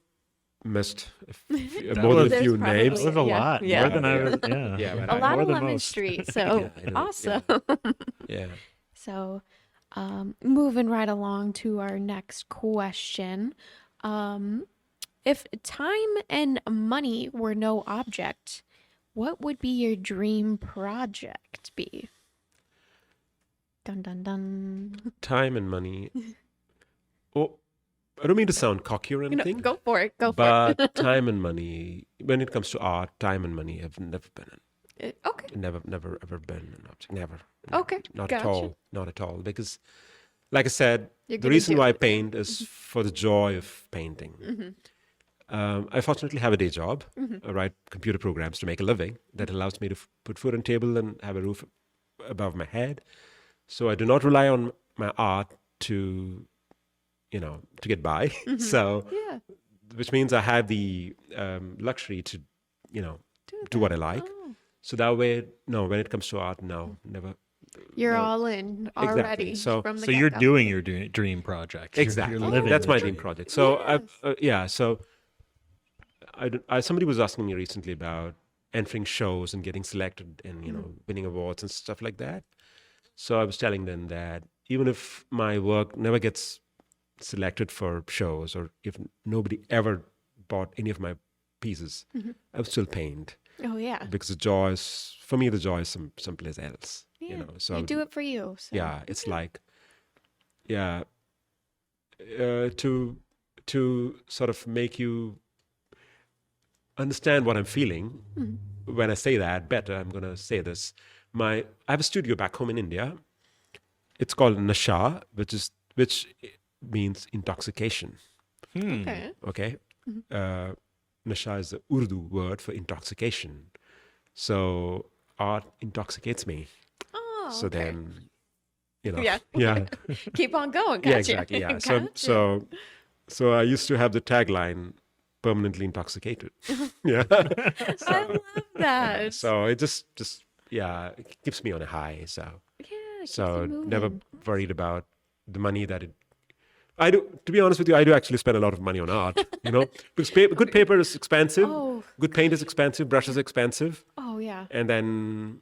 missed That more than a There's few probably- names. That was a Yeah, lot. yeah. More than I was. Yeah, Yeah. but a lot More of than Lemon most. Street. So, Yeah, I know, awesome. Yeah. So, moving right along to our next question. If time and money were no object, what would be your dream project be? Dun dun dun. Time and money. Oh, I don't mean to sound cocky or No, anything. go for it. Go for But time and money, when it comes to art, time and money have never been, it. Okay. never ever been an object. Never. Okay, Not gotcha. at all. Not at all. Because, like I said, You're the gonna reason do why I it. paint is for the joy of painting. I fortunately have a day job. I write computer programs to make a living that allows me to put food on table and have a roof above my head. So I do not rely on my art to get by. So, Yeah. which means I have the luxury to, do what I like. Oh. So that way, no, when it comes to art, no, never. You're No. all in Exactly. already. So- from the So you're get-go. doing your dream project. You're- Exactly. You're living That's the my dream project. So, so somebody was asking me recently about entering shows and getting selected and, winning awards and stuff like that. So I was telling them that even if my work never gets selected for shows or if nobody ever bought any of my pieces, I would still paint Oh yeah. because the joy is, for me, the joy is someplace else. Yeah. So you do it for you. So. yeah, it's like, to sort of make you understand what I'm feeling. When I say that better, I'm going to say this. I have a studio back home in India. It's called Nasha, which means intoxication. Okay. Okay. Nasha is the Urdu word for intoxication. So art intoxicates me. Oh, So okay. then, Yeah. yeah, Keep on going. Gotcha. yeah, exactly, yeah. So I used to have the tagline, permanently intoxicated. Yeah. I love that. So it just it keeps me on a high. So Yeah, it keeps so you never moving. worried about the money that it. I do. To be honest with you, I do actually spend a lot of money on art. Because good paper is expensive. Oh. Good paint is expensive. Brushes are expensive. Oh, yeah. And then,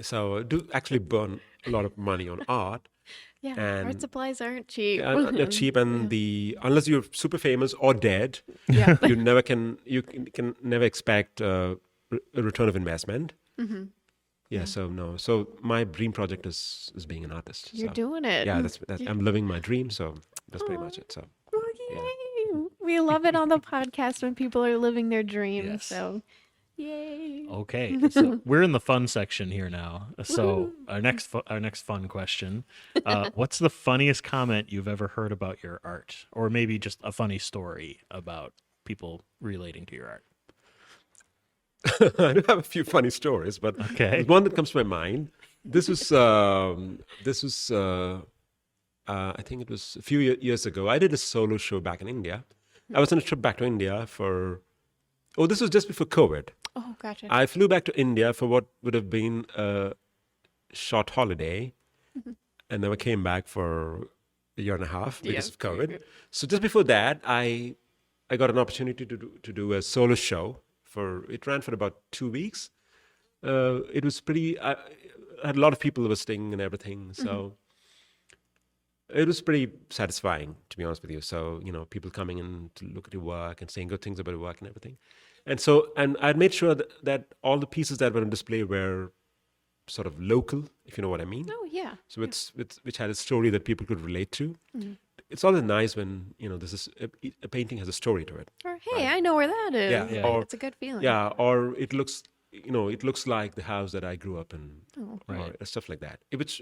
so I do actually burn a lot of money on art. Yeah. And Art supplies aren't cheap. they're cheap, and unless you're super famous or dead, Yeah. you can never expect a return of investment. Mm-hmm. Yeah. So no. So my dream project is being an artist. You're So, doing it. yeah, that's I'm living my dream. So that's pretty Aw. much it. So Oh, yay. We love it on the podcast when people are living their dreams. Yes. So, yay. Okay, so we're in the fun section here now. So our next fun question: what's the funniest comment you've ever heard about your art, or maybe just a funny story about people relating to your art? I do have a few funny stories, but Okay. there's one that comes to my mind. This was I think it was a few years ago. I did a solo show back in India. I was on a trip back to India this was just before COVID. Oh, gotcha. I flew back to India for what would have been a short holiday, and then I came back for a year and a half because of COVID. So just before that, I got an opportunity to do a solo show. It ran for about 2 weeks. It was pretty. I had a lot of people visiting and everything, so it was pretty satisfying, to be honest with you. So people coming in to look at your work and saying good things about your work and everything. And I'd made sure that all the pieces that were on display were sort of local, if you know what I mean. Oh, yeah. So which had a story that people could relate to. It's always nice when a painting has a story to it. Or, hey, I know where that is. Yeah, Like, or- it's a good feeling. Yeah, or it looks like the house that I grew up in, Oh, Right. or stuff like that. Which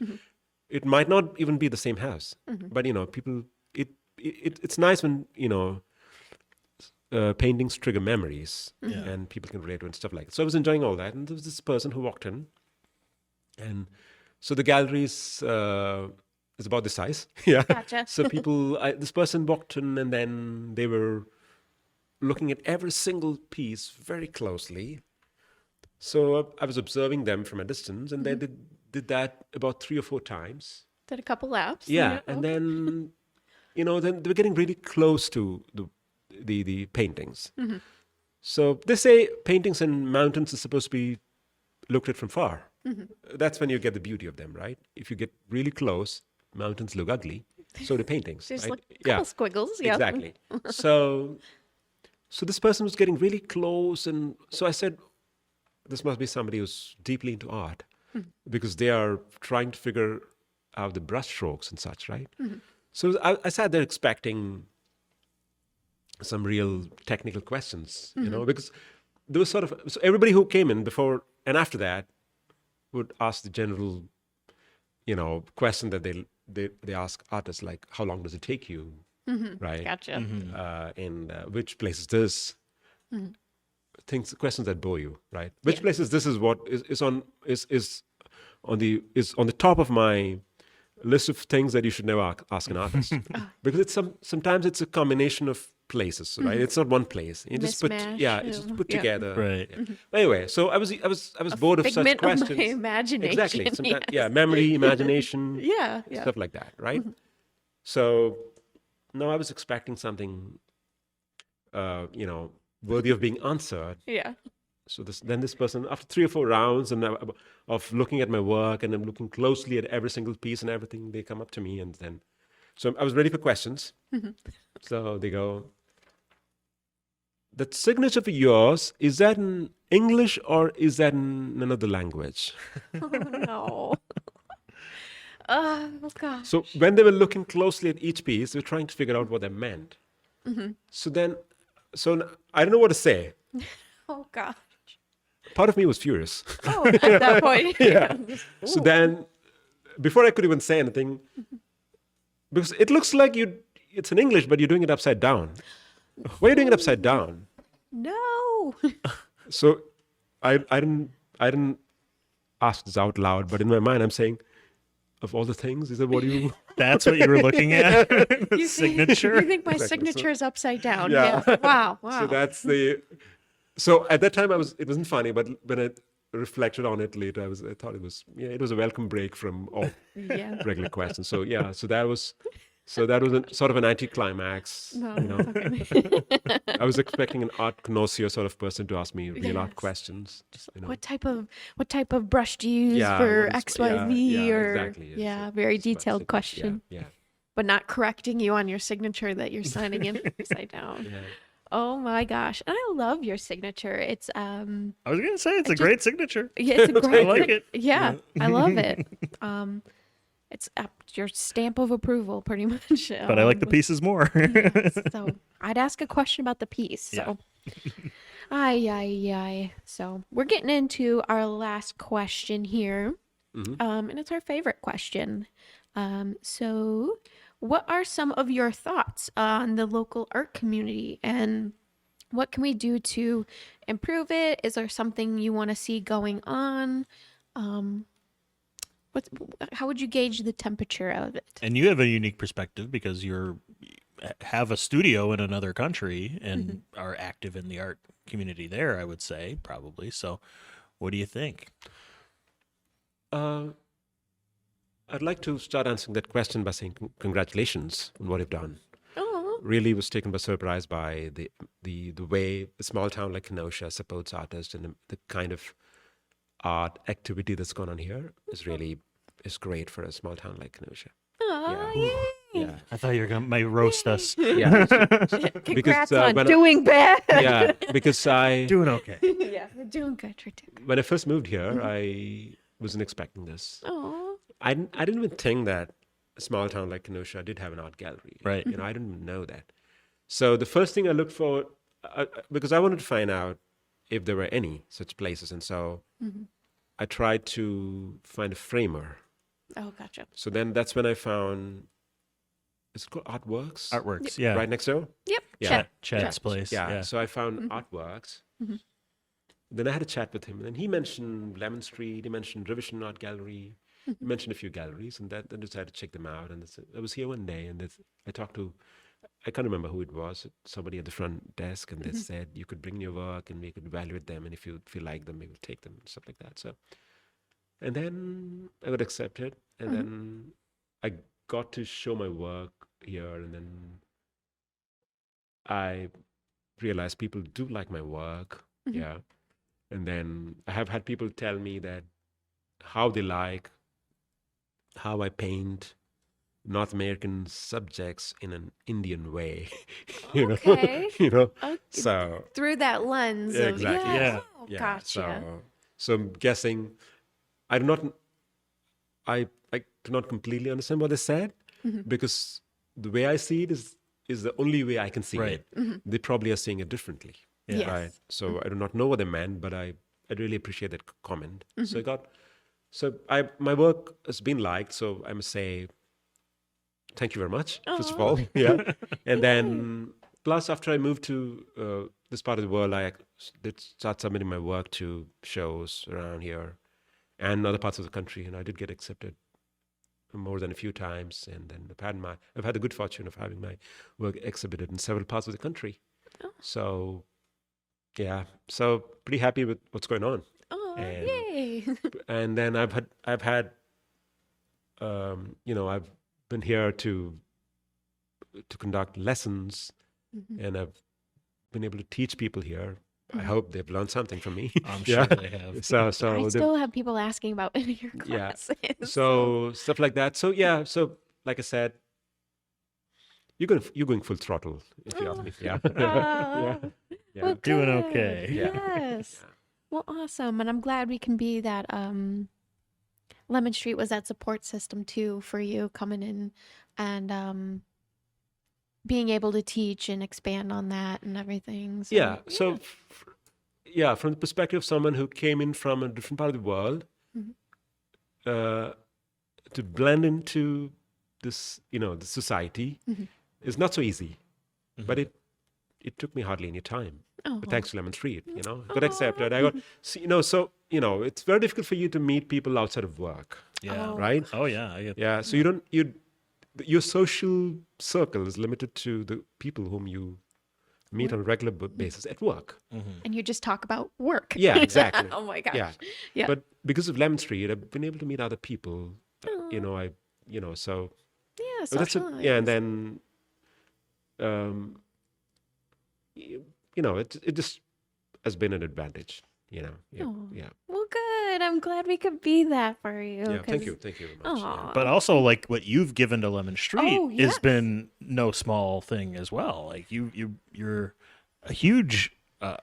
it might not even be the same house, but people. It's nice when paintings trigger memories, and people can relate to it and stuff like that. So I was enjoying all that, and there was this person who walked in, and so the gallery is about this size. Yeah. Gotcha. So this person walked in, and then they were looking at every single piece very closely. So I was observing them from a distance, and they did that about 3 or 4 times. Did a couple laps. Yeah, and then then they were getting really close to the paintings. So they say paintings and mountains are supposed to be looked at from far. That's when you get the beauty of them, right? If you get really close, mountains look ugly. So do paintings. Just right? like a couple squiggles. Yeah. Exactly. So this person was getting really close, and so I said, this must be somebody who's deeply into art, because they are trying to figure out the brush strokes and such, right? So I sat there expecting some real technical questions, because there was so everybody who came in before and after that would ask the general, question that they ask artists, like, how long does it take you, right? Gotcha. And which place is this? Questions that bore you, right? Which place is this? Is what is on the top of my list of things that you should never ask an artist, because it's sometimes it's a combination of places, right? It's not one place. You just Mishmash, it's just put yeah. together. Right. Yeah. Anyway, so I was bored of such Figment of questions. my imagination. Exactly. Sometimes, yes. memory, imagination, Yeah. Yeah. stuff like that, right? So no, I was expecting something, worthy of being answered. Yeah. So this person, after 3 or 4 rounds and of looking at my work and I'm looking closely at every single piece and everything, they come up to me, and then, so I was ready for questions. So they go, that signature of yours, is that in English or is that in another language? Oh no. Oh gosh. So when they were looking closely at each piece, they were trying to figure out what they meant. So I don't know what to say. Oh gosh. Part of me was furious. Oh, at that point. Yeah. So then, before I could even say anything, because it looks like it's in English, but you're doing it upside down. Why are you doing it upside down? No. So I didn't ask this out loud, but in my mind I'm saying, of all the things, is that what you? That's what you were looking at? The You signature? think my Exactly. signature is upside down? Yeah. Wow. So that's the. So at that time it wasn't funny, but when I reflected on it later, I thought it was a welcome break from all Yeah. regular questions. So yeah, so that was sort of an anticlimax. No, You know, it's okay. I was expecting an art connoisseur sort of person to ask me real art Yes. questions. You know. What type of brush do you use Yeah, for what is- X, Y, Z? yeah, or exactly. yeah, So very it's about detailed signature. question, Yeah, but not correcting you on your signature that you're signing in upside down. yeah. Oh my gosh, and I love your signature. It's I was going to say, it's a just- great signature. yeah, it's a great. like it. Yeah, I love it. It's your stamp of approval, pretty much. But I like the pieces more. Yes, so I'd ask a question about the piece. Yeah. So, ay. So we're getting into our last question here, and it's our favorite question. So, what are some of your thoughts on the local art community, and what can we do to improve it? Is there something you want to see going on? How would you gauge the temperature of it? And you have a unique perspective because you have a studio in another country and are active in the art community there, I would say, probably. So what do you think? I'd like to start answering that question by saying congratulations on what you've done. Oh, Really was taken by surprise by the way a small town like Kenosha supports artists, and the kind of art activity that's gone on here is great for a small town like Kenosha. yay. Yeah, I thought you were going to might roast us. yeah, Congrats uh, on when I- doing bad. yeah. Because Doing okay. Yeah, we're doing good. We're doing good. when I first moved here, I wasn't expecting this. Oh, I didn't even think that a small town like Kenosha did have an art gallery. Right. You know, I didn't even know that. So the first thing I looked for, because I wanted to find out if there were any such places, and so I tried to find a framer. oh, gotcha. So then that's when I found, is it called Artworks? Artworks, yeah. Right next door? Yep. Yeah. Chat. Chad's place. Yeah. Yeah. So I found Artworks. Then I had a chat with him, and then he mentioned Lemon Street, he mentioned Revision Art Gallery, he mentioned a few galleries, and then decided to check them out. And I was here one day, and I talked to, I can't remember who it was, somebody at the front desk, and they said you could bring your work and we could evaluate them, and if you like them, we will take them, and stuff like that. So, and then I got accepted, and then I got to show my work here, and then I realized people do like my work. Yeah. And then I have had people tell me that how they like how I paint North American subjects in an Indian way. you Okay. know, you know. Okay. So Through that lens Yeah, of exactly. Yeah. oh, yeah, gotcha. so I'm guessing I do not completely understand what they said, because the way I see it is the only way I can see Right. it. They probably are seeing it differently. Yeah. Yes. Right. So I do not know what they meant, but I really appreciate that comment. So my work has been liked. So I must say, thank you very much, first of all. Yeah. And then plus after I moved to this part of the world, I did start submitting my work to shows around here and other parts of the country. And I did get accepted more than a few times. And then I've had the good fortune of having my work exhibited in several parts of the country. So yeah, so pretty happy with what's going on. Oh, And- yay. And then I've had I've been here to conduct lessons, and I've been able to teach people here. I hope they've learned something from me. I'm sure they have. So I they've- still have people asking about your Yeah. classes. so stuff like that. So yeah, so like I said, you're going full throttle if you ask me. Yeah. Ah, Yeah. well, Doing good. okay. Yeah. Yes. Well, awesome. And I'm glad we can be that Lemon Street was that support system too for you coming in and being able to teach and expand on that and everything. So, Yeah. So, from the perspective of someone who came in from a different part of the world, to blend into this, the society is not so easy, but it took me hardly any time. Oh. But thanks to Lemon Street, got accepted. I got, so it's very difficult for you to meet people outside of work, Yeah. right? Oh yeah. I get Yeah. So your social circle is limited to the people whom you meet on a regular basis at work. And you just talk about work. Yeah, exactly. Oh my gosh. Yeah. Yeah. But because of Lemon Street, I've been able to meet other people. So Yeah, but that's socialize. and then it just has been an advantage. Yeah. Oh. Yeah. Well, good. I'm glad we could be that for you. Yeah. 'cause- Thank you very much. Yeah. Aw. But also, like what you've given to Lemon Street Oh, has yes. been no small thing as well. Like you're a huge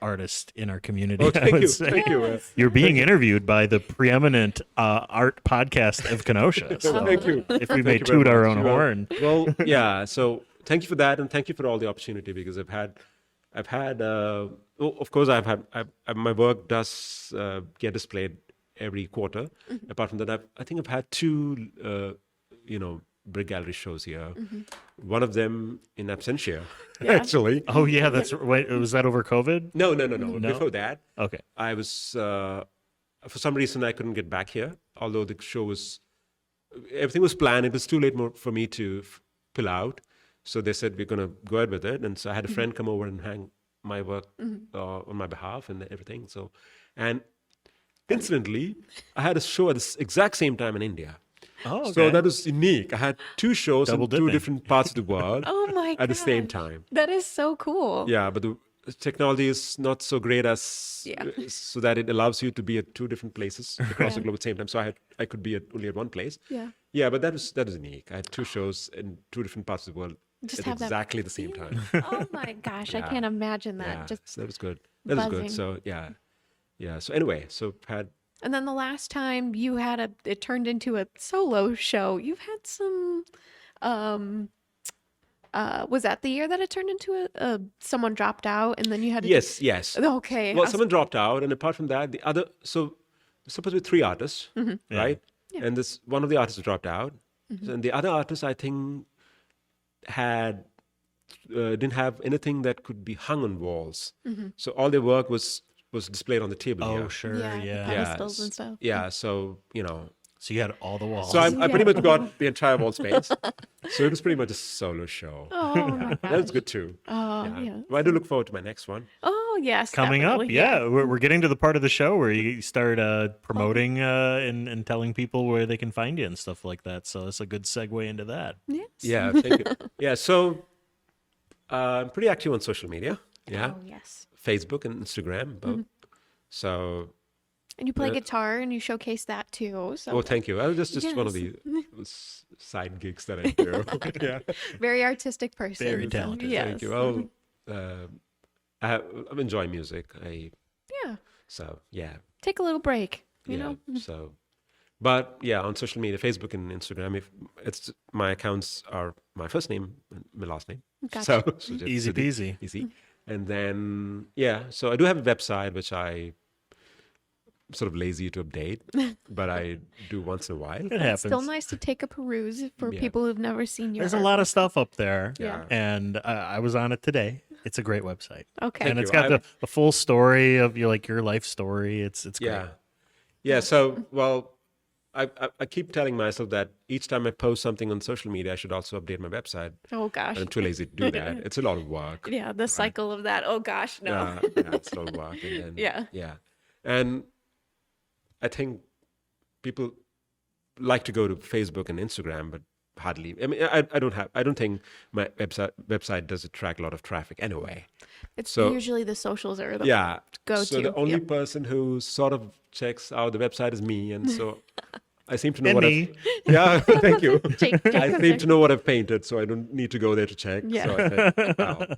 artist in our community. Oh, I thank would you. say. Thank you. Yes. You're being interviewed by the preeminent art podcast of Kenosha. So Thank you. if we Thank may you very toot our much. own You are- horn. Well, yeah. So thank you for that, and thank you for all the opportunity, because I've had, of course, my work does get displayed every quarter. Apart from that, I think I've had two, brick gallery shows here. One of them in absentia, actually. Oh yeah, wait, was that over COVID? No. Before that, Okay. I was, for some reason, I couldn't get back here. Although the show everything was planned. It was too late for me to pull out. So they said, we're going to go ahead with it. And so I had a friend come over and hang my work on my behalf and everything. So, and incidentally, I had a show at the exact same time in India. Oh, okay. So that was unique. I had two shows Double in two dipping. different parts of the world Oh my at the same gosh. time. That is so cool. Yeah, but the technology is not so great Yeah. so that it allows you to be at two different places across the globe at the same time. So I could be only at one place. Yeah. Yeah, but that was unique. I had two shows in two different parts of the world Just at have that exactly the same time. Oh my gosh, I Yeah. can't imagine that. Yeah, Just so that was good. That was buzzing. good. So yeah. So anyway, had and then the last time you had it turned into a solo show. You've had some was that the year that it turned into someone dropped out and then you had to yes. Okay. Well, someone dropped out, and apart from that, the other supposed to be three artists, right? Yeah. And this one of the artists dropped out, and the other artist, I think, didn't have anything that could be hung on walls. So all their work was displayed on the table. Oh here. sure, Yeah, the yeah. pedestals and stuff. Yeah. So So you had all the walls. So I pretty Yeah. much got the entire wall space. So it was pretty much a solo show. Oh my gosh. That was good too. Oh yeah. Well, I do look forward to my next one. Oh yes. Coming up, definitely, yeah, we're getting to the part of the show where you start promoting and telling people where they can find you and stuff like that. So that's a good segue into that. Yes. Yeah, thank you. Yeah, so I'm pretty active on social media. Yeah, Oh yes. Facebook and Instagram. Both. So, And you play guitar and you showcase that too. So thank you. Just one of Yes. the side gigs that I do. Yeah, very artistic person. Very so, talented. Yes. thank you. Well, I'm enjoying music. Yeah. So yeah. Take a little break. You Yeah. know. So, but yeah, on social media, Facebook and Instagram, if it's my accounts are my first name and my last name. Gotcha. So Sujit Easy Sudhi. peasy. Easy. And then so I do have a website which I sort of lazy to update, but I do once in a while. It happens. Still nice to take a peruse for Yeah. people who've never seen your There's a art. lot of stuff up there. Yeah. And I was on it today. It's a great website. Okay. And Thank it's you. got the full story of your life story. It's great. Yeah. Yeah. So, well, I keep telling myself that each time I post something on social media, I should also update my website. Oh gosh. But I'm too lazy to do that. It's a lot of work. Yeah, the cycle of that. Oh gosh, no. Yeah, it's a lot of work. And then, Yeah. Yeah. And I think people like to go to Facebook and Instagram, but hardly. I mean, I don't think my website does attract a lot of traffic anyway. It's So- usually the socials are the Yeah. go-to. So the only Yep. person who sort of checks out the website is me, and so I seem to know And what me. Yeah, thank you. Jake I was seem there. to know what I've painted, so I don't need to go there to check. Yeah. So I said, well,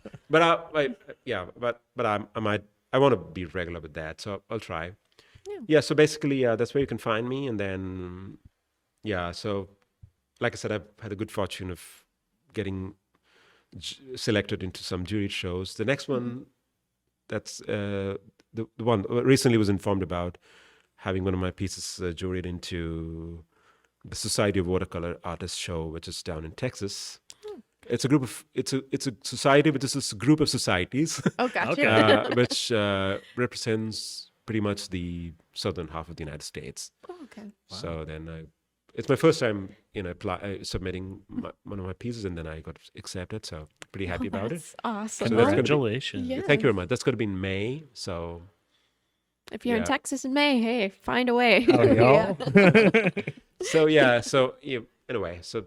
but I want to be regular with that, so I'll try. Yeah. So basically, that's where you can find me, and then so like I said, I've had the good fortune of getting selected into some juried shows. The next one, that's the one recently was informed about having one of my pieces juried into the Society of Watercolor Artists show, which is down in Texas. It's a society, which is a group of societies, Oh, gotcha. which represents pretty much the southern half of the United States. Oh, okay. So then it's my first time, submitting one of my pieces, and then I got accepted. So pretty happy about it. That's awesome. So that's gonna be- Congratulations. Yeah. Thank you very much. That's going to be in May. So If you're in Yeah. Texas in May, hey, find a way. Oh, y'all. anyway, so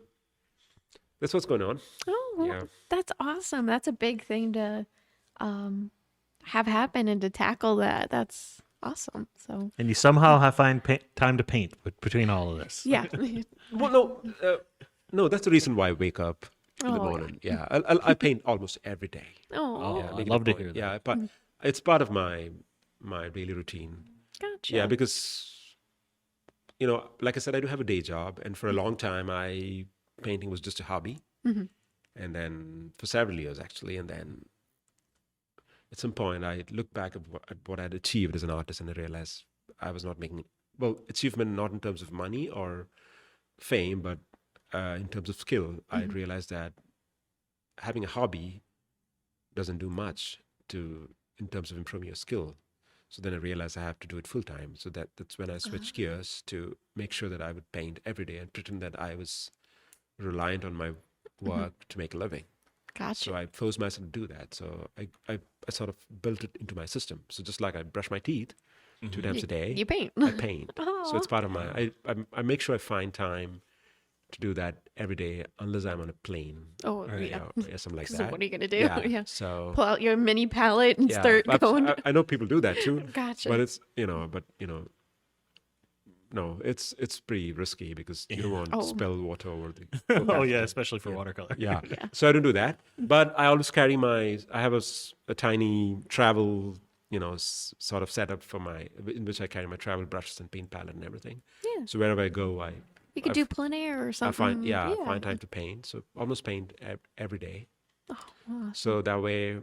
that's what's going on. Oh, well, Yeah. that's awesome. That's a big thing to have happen and to tackle that. That's awesome. So, And you somehow have time to paint between all of this. yeah. Well, no, that's the reason why I wake up in the Oh, yeah. morning. Yeah, I paint almost every day. Oh, Yeah, I'd make it a love to point. hear that. Yeah, but it's part of my daily routine. gotcha. Yeah, because like I said, I do have a day job, and for a long time, painting was just a hobby, and then for several years actually, and then at some point, I looked back at what I'd achieved as an artist, and I realized I was not making achievement not in terms of money or fame, but in terms of skill. I realized that having a hobby doesn't do much in terms of improving your skill. So then I realized I have to do it full time. So that's when I switched gears to make sure that I would paint every day and pretend that I was reliant on my work to make a living. Gotcha. So I forced myself to do that. So I sort of built it into my system. So just like I brush my teeth 2 times a day, You paint. I paint. So Aw. it's part of I make sure I find time to do that every day, unless I'm on a plane. Oh, yeah. Something like So that. what are you gonna do? Yeah. Yeah. So Pull out your mini palette and yeah, start going. I know people do that too. Gotcha. But it's no, it's pretty risky because you don't want to Oh. spill water over the. Oh, yeah, especially for watercolor. Yeah. So I don't do that. But I always carry I have a tiny travel, sort of setup in which I carry my travel brushes and paint palette and everything. Yeah. So wherever I go, You could do plein air or I something. find time to paint. So almost paint every day. Awesome. So that way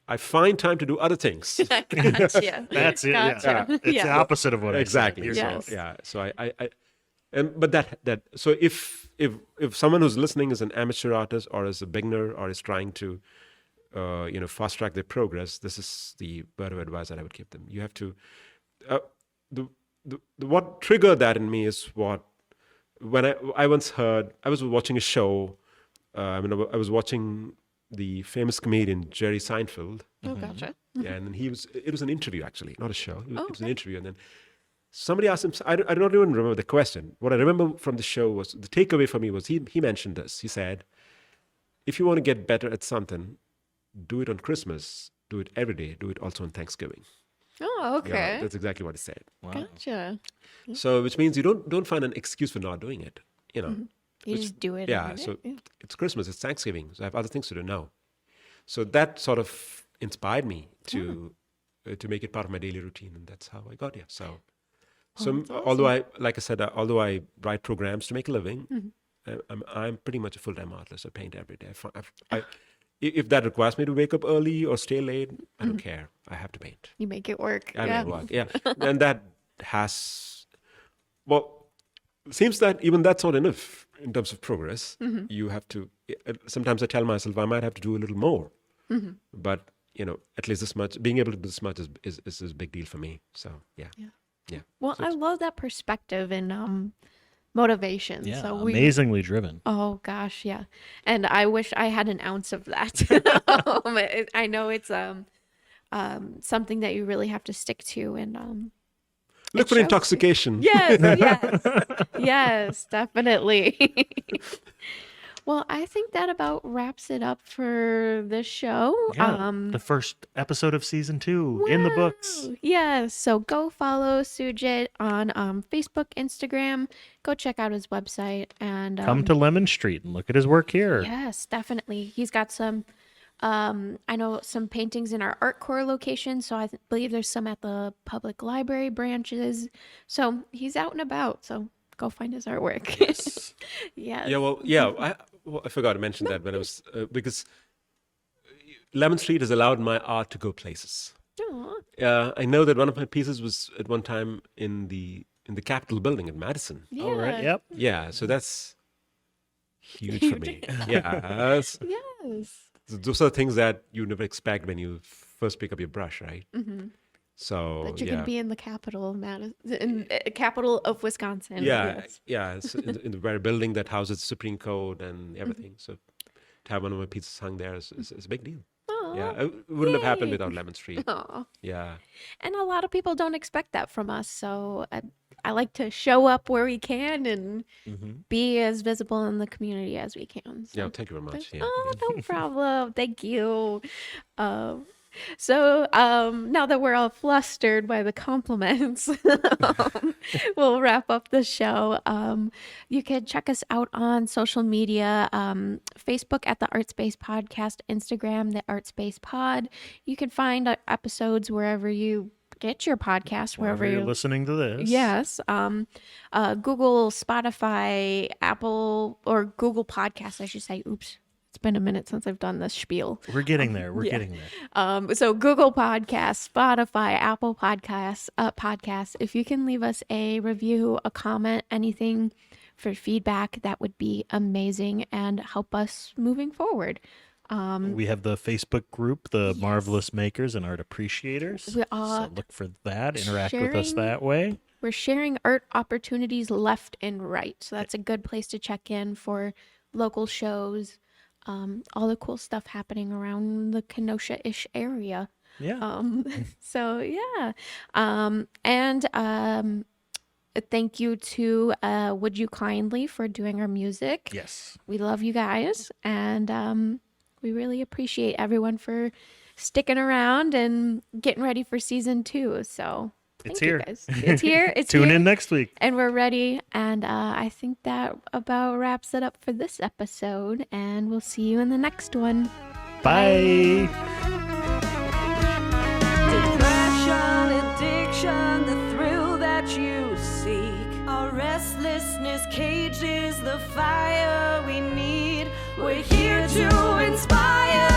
I find time to do other things. Gotcha. That's it. Yeah. Gotcha. It's the Yeah. opposite of what Exactly. I said. Yeah. You're So yeah. So but so if someone who's listening is an amateur artist or is a beginner or is trying to fast track their progress, this is the word of advice that I would give them. You have to what triggered that in me is when I once heard, I was watching a show. I was watching the famous comedian Jerry Seinfeld. Oh, gotcha. Yeah, and then it was an interview actually, not a show. It was an okay. interview, and then somebody asked him. I don't even remember the question. What I remember from the show was the takeaway for me was he mentioned this. He said, "If you want to get better at something, do it on Christmas. Do it every day. Do it also on Thanksgiving." Oh, Yeah, okay. that's exactly what he said. Wow. Gotcha. So, which means you don't find an excuse for not doing it. You Which- just do it. Yeah. every So day. Yeah. it's Christmas. It's Thanksgiving. So I have other things to do now. So that sort of inspired me to make it part of my daily routine, and that's how I got here. So, that's although although I write programs to make a living, I'm pretty much a full-time artist. I paint every day. If that requires me to wake up early or stay late, I don't care. I have to paint. You make it work. I yeah. make it work. Yeah, and that seems that even that's not enough in terms of progress. You have to. Sometimes I tell myself I might have to do a little more, but at least this much. Being able to do this much is a big deal for me. So yeah. Well, I love that perspective and motivation. Yeah, So amazingly driven. Oh gosh, yeah. And I wish I had an ounce of that. I know it's something that you really have to stick to and Look it for shows. intoxication. Yes, yes. Yes, definitely. Well, I think that about wraps it up for this show. Yeah, the first episode of season 2 in the books. Wow. Yes. So go follow Sujit on Facebook, Instagram. Go check out his website and Come to Lemon Street and look at his work here. yes, definitely. He's got some. I know some paintings in our ArtCore location, so I believe there's some at the public library branches. So he's out and about. So go find his artwork. Yes. Yes. Yeah. I forgot to mention that when I was because Lemon Street has allowed my art to go places. Aw. I know that one of my pieces was at one time in the in the Capitol building in Madison. Yeah. All right. Yep. Yeah, so that's huge for me. Yeah, Yes. those are the things that you never expect when you first pick up your brush, right? Mm-hmm. So That you yeah, can be in the capital of capital of Wisconsin. yeah, Yes. yeah. It's in the very building that houses the Supreme Court and everything. Mm-hmm. So to have one of my pieces hung there is a big deal. Aw, Yeah, it wouldn't have happened yay. without Lemon Street. Aw. Yeah, And a lot of people don't expect that from us. So I like to show up where we can and be as visible in the community as we can. So. yeah. Thank you very much. Yeah. Oh, no problem. Thank you. So now that we're all flustered by the compliments, we'll wrap up the show. You can check us out on social media, Facebook at the ArtSpace Podcast, Instagram, the ArtSpace Pod. You can find episodes wherever you get your podcast, wherever you're listening to this. Yes. Google, Spotify, Apple, or Google Podcasts, I should say. Oops. It's been a minute since I've done this spiel. We're getting there. We're yeah. getting there. So Google Podcasts, Spotify, Apple Podcasts. If you can leave us a review, a comment, anything for feedback, that would be amazing and help us moving forward. We have the Facebook group, the Marvelous Makers and Art Appreciators. So look for that. Interact with us that way. We're sharing art opportunities left and right. So that's a good place to check in for local shows, all the cool stuff happening around the Kenosha-ish area. Yeah. So yeah. Thank you to Would You Kindly for doing our music. Yes. We love you guys, and we really appreciate everyone for sticking around and getting ready for season 2. So It's thank you here. guys. It's here. It's Tune here. in next week. And we're ready. And I think that about wraps it up for this episode. And we'll see you in the next one. Bye. Depression, addiction, the thrill that you seek. Our restlessness cages the fire we need. We're here to inspire.